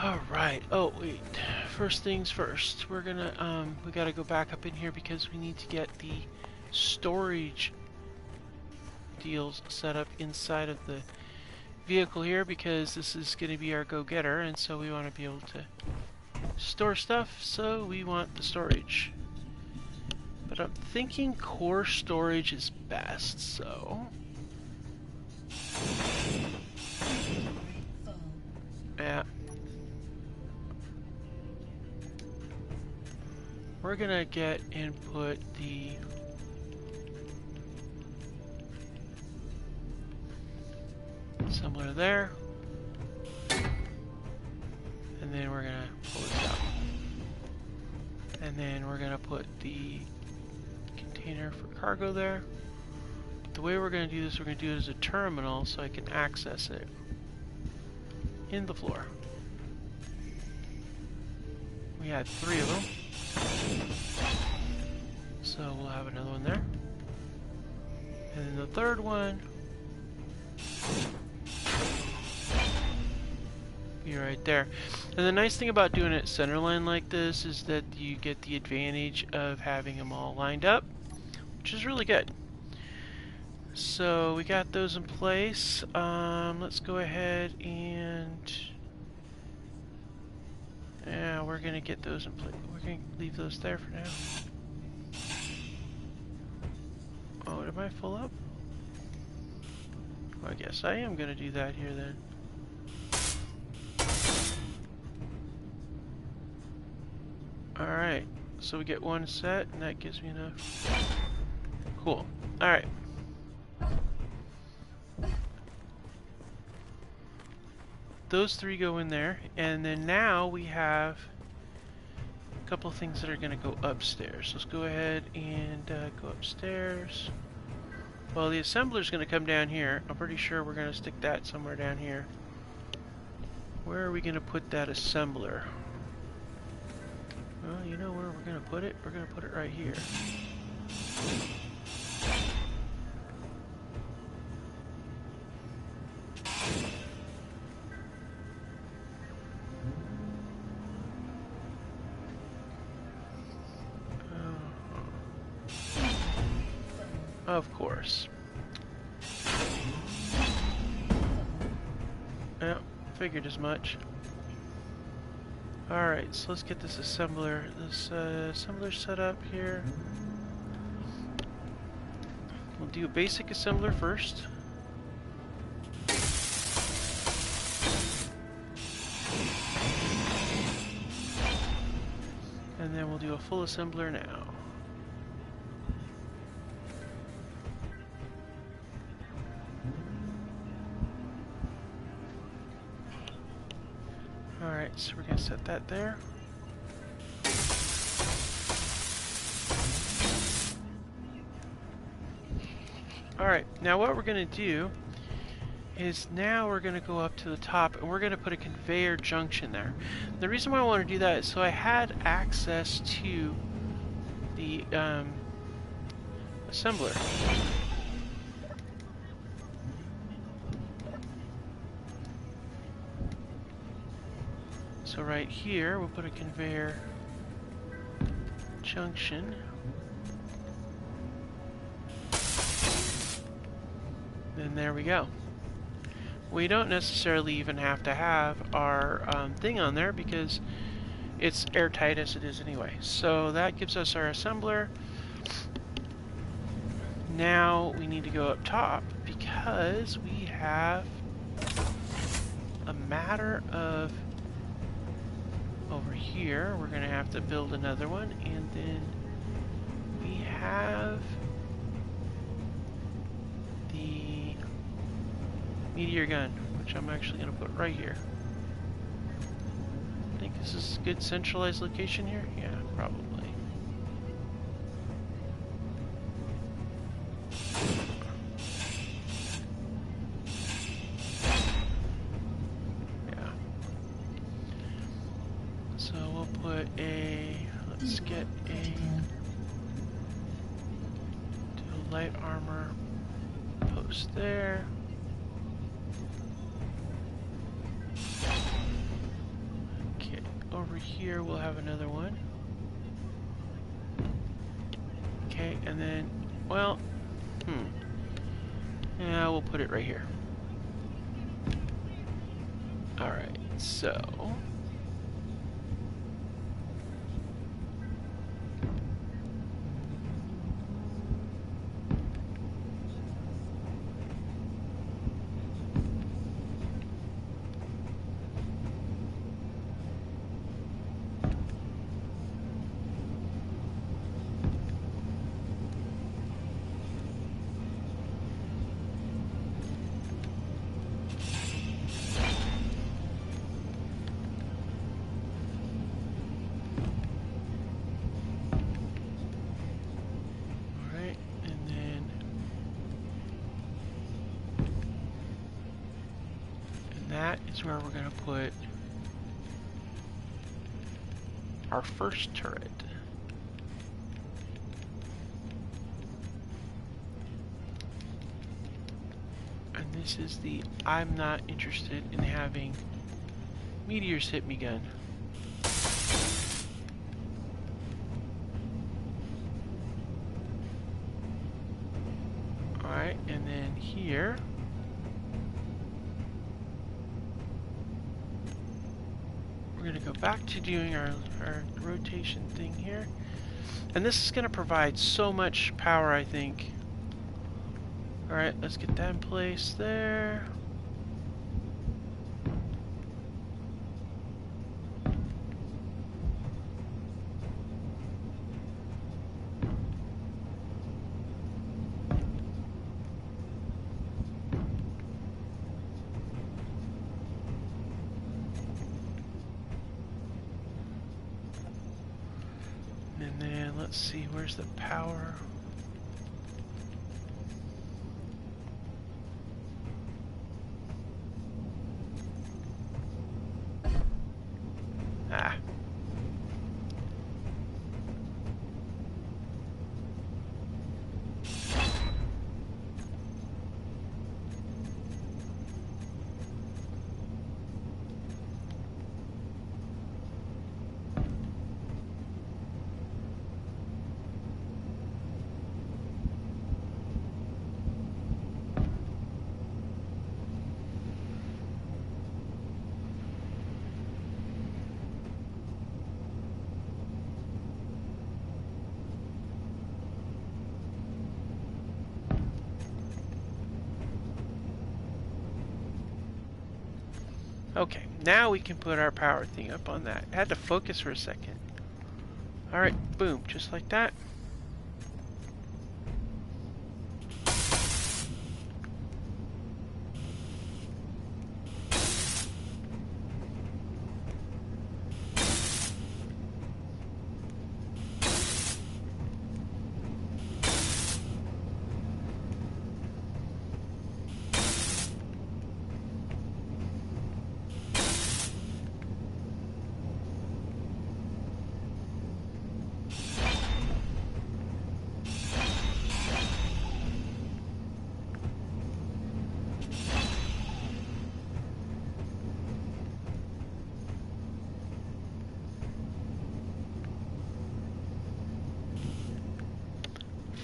Alright, oh wait, first things first. We're gonna, we gotta go back up in here because we need to get the storage deals set up inside of the vehicle here because this is gonna be our go-getter, and so we want to be able to store stuff, so we want the storage. But I'm thinking core storage is best, so... yeah. We're gonna get and put the... assembler there. And then we're gonna pull this out. And then we're gonna put the container for cargo there. The way we're gonna do this, we're gonna do it as a terminal so I can access it in the floor. We had 3 of them. So we'll have another one there. And then the third one be right there. And the nice thing about doing it centerline like this is that you get the advantage of having them all lined up, which is really good. So we got those in place. Let's go ahead and yeah, we're gonna get those in place. We're gonna leave those there for now. Oh, am I full up? Well, I guess I am gonna do that here then. Alright, so we get one set, and that gives me enough. Cool. Alright. Those 3 go in there, and then now we have a couple of things that are going to go upstairs. Let's go ahead and go upstairs. Well, the assembler's going to come down here. I'm pretty sure we're going to stick that somewhere down here. Where are we going to put that assembler? Well, you know where we're going to put it? We're going to put it right here. Of course. Yeah, figured as much. Alright, so let's get this assembler set up here. We'll do a basic assembler first. And then we'll do a full assembler now. Alright, so we're going to set that there. Alright, now what we're going to do is now we're going to go up to the top and we're going to put a conveyor junction there. The reason why I want to do that is so I had access to the assembler. So right here we'll put a conveyor junction. Then there we go. We don't necessarily even have to have our thing on there because it's airtight as it is anyway. So that gives us our assembler. Now we need to go up top because we have a matter of over here. We're going to have to build another one, and then we have the meteor gun, which I'm actually going to put right here. I think this is a good centralized location here. Yeah, probably. Yeah. So we'll put a, let's get a light armor post there. Okay, over here we'll have another one. Okay, and then, well, yeah, we'll put it right here. Alright, so that is where we're going to put our first turret. And this is the I'm not interested in having meteors hit me gun. Alright, and then here we're going to go back to doing our rotation thing here. And this is going to provide so much power, I think. Alright, let's get that in place there. And then let's see, where's the power? Ah. Okay, now we can put our power thing up on that. I had to focus for a second. Alright, boom, just like that.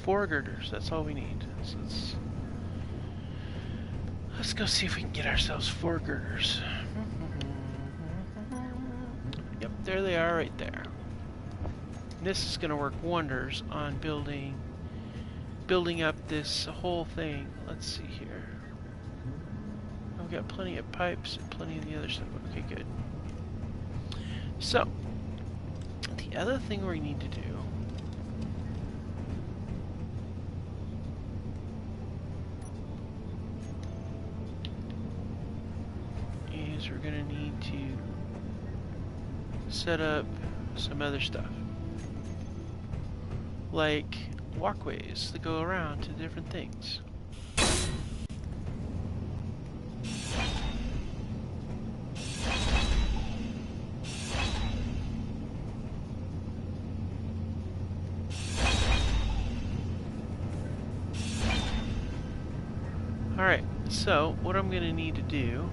4 girders. That's all we need. So let's go see if we can get ourselves 4 girders. Yep, there they are right there. This is going to work wonders on building up this whole thing. Let's see here. I've got plenty of pipes and plenty of the other stuff. Okay, good. So, the other thing we need to do is we're going to need to set up some other stuff. Like walkways that go around to different things. Alright, so what I'm going to need to do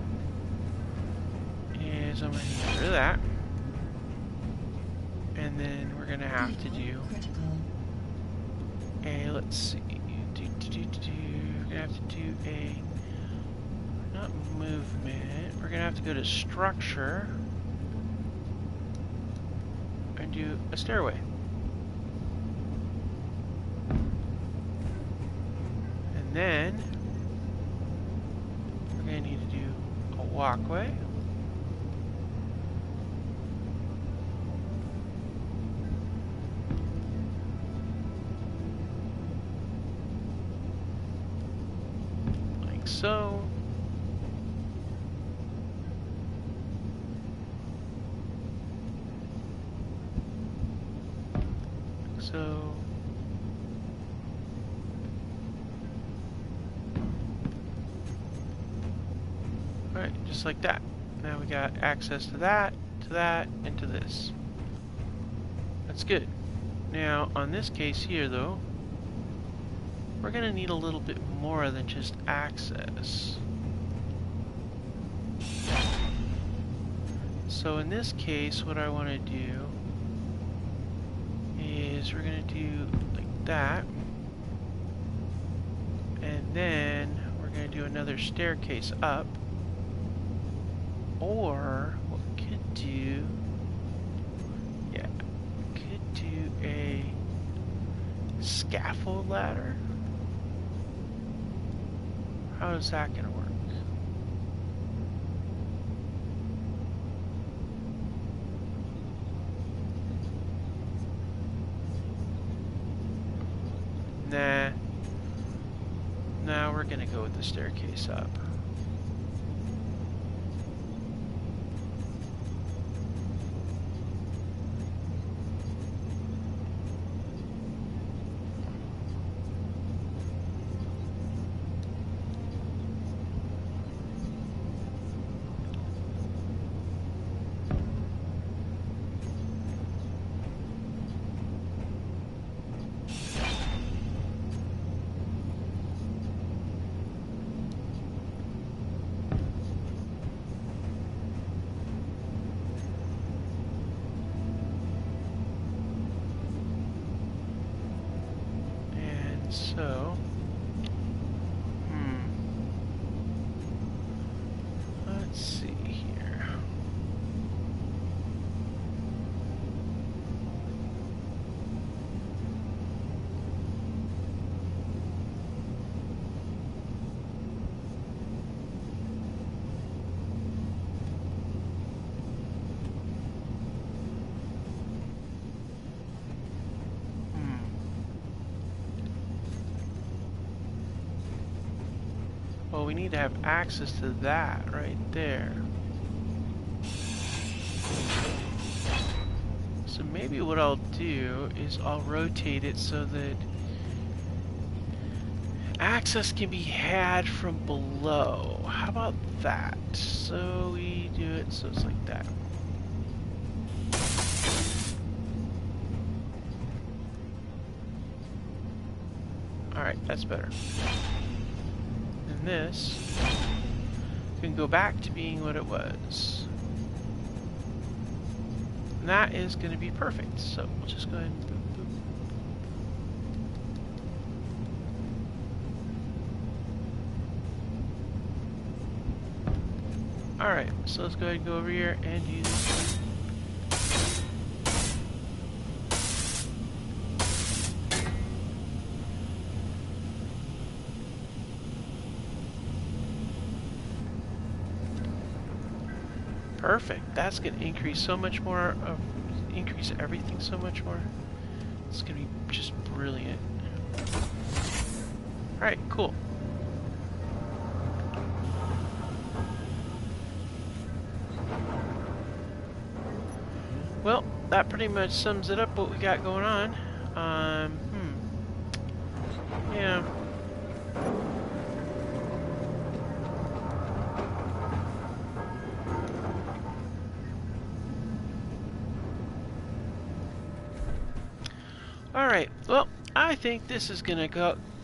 is I'm going to get rid of that. And then we're going to have to do a, let's see, we're going to have to do a, not movement, we're going to have to go to structure and do a stairway. And then we're going to need to do a walkway. So, alright, just like that. Now we got access to that, and to this. That's good. Now, on this case here, though, we're going to need a little bit more than just access. So in this case, what I want to do is we're going to do like that. And then we're going to do another staircase up. Or what we could do, yeah, we could do a scaffold ladder. How is that going to work? Nah. Now we're going to go with the staircase up. So, let's see here. Well, we need to have access to that right there. So maybe what I'll do is I'll rotate it so that access can be had from below. How about that? So we do it so it's like that. Alright, that's better. And this can go back to being what it was. And that is going to be perfect. So we'll just go ahead and boop, boop. Alright, so let's go ahead and go over here and do this. Perfect. That's going to increase so much more, increase everything so much more. It's going to be just brilliant. Alright, cool. Well, that pretty much sums it up what we got going on. Yeah. Alright, well, I think this is gonna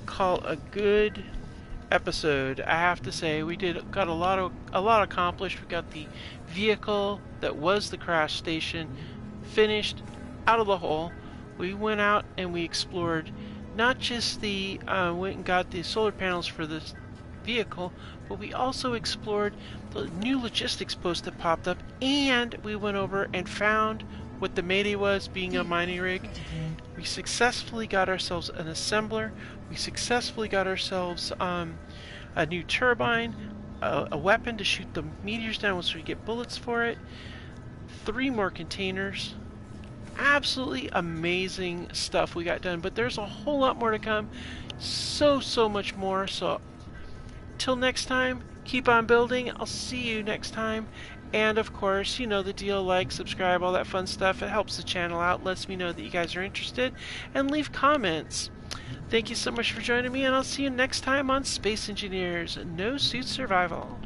call a good episode. I have to say, we got a lot accomplished. We got the vehicle that was the crash station finished, out of the hole. We went out and we explored not just the went and got the solar panels for this vehicle, but we also explored the new logistics post that popped up, and we went over and found what the Mayday was, being a mining rig. We successfully got ourselves an assembler. We successfully got ourselves a new turbine, a weapon to shoot the meteors down once we get bullets for it, 3 more containers. Absolutely amazing stuff we got done, but there's a whole lot more to come. So much more. So till next time, keep on building. I'll see you next time. And of course, you know the deal, like, subscribe, all that fun stuff. It helps the channel out, lets me know that you guys are interested, and leave comments. Thank you so much for joining me, and I'll see you next time on Space Engineers No Suit Survival.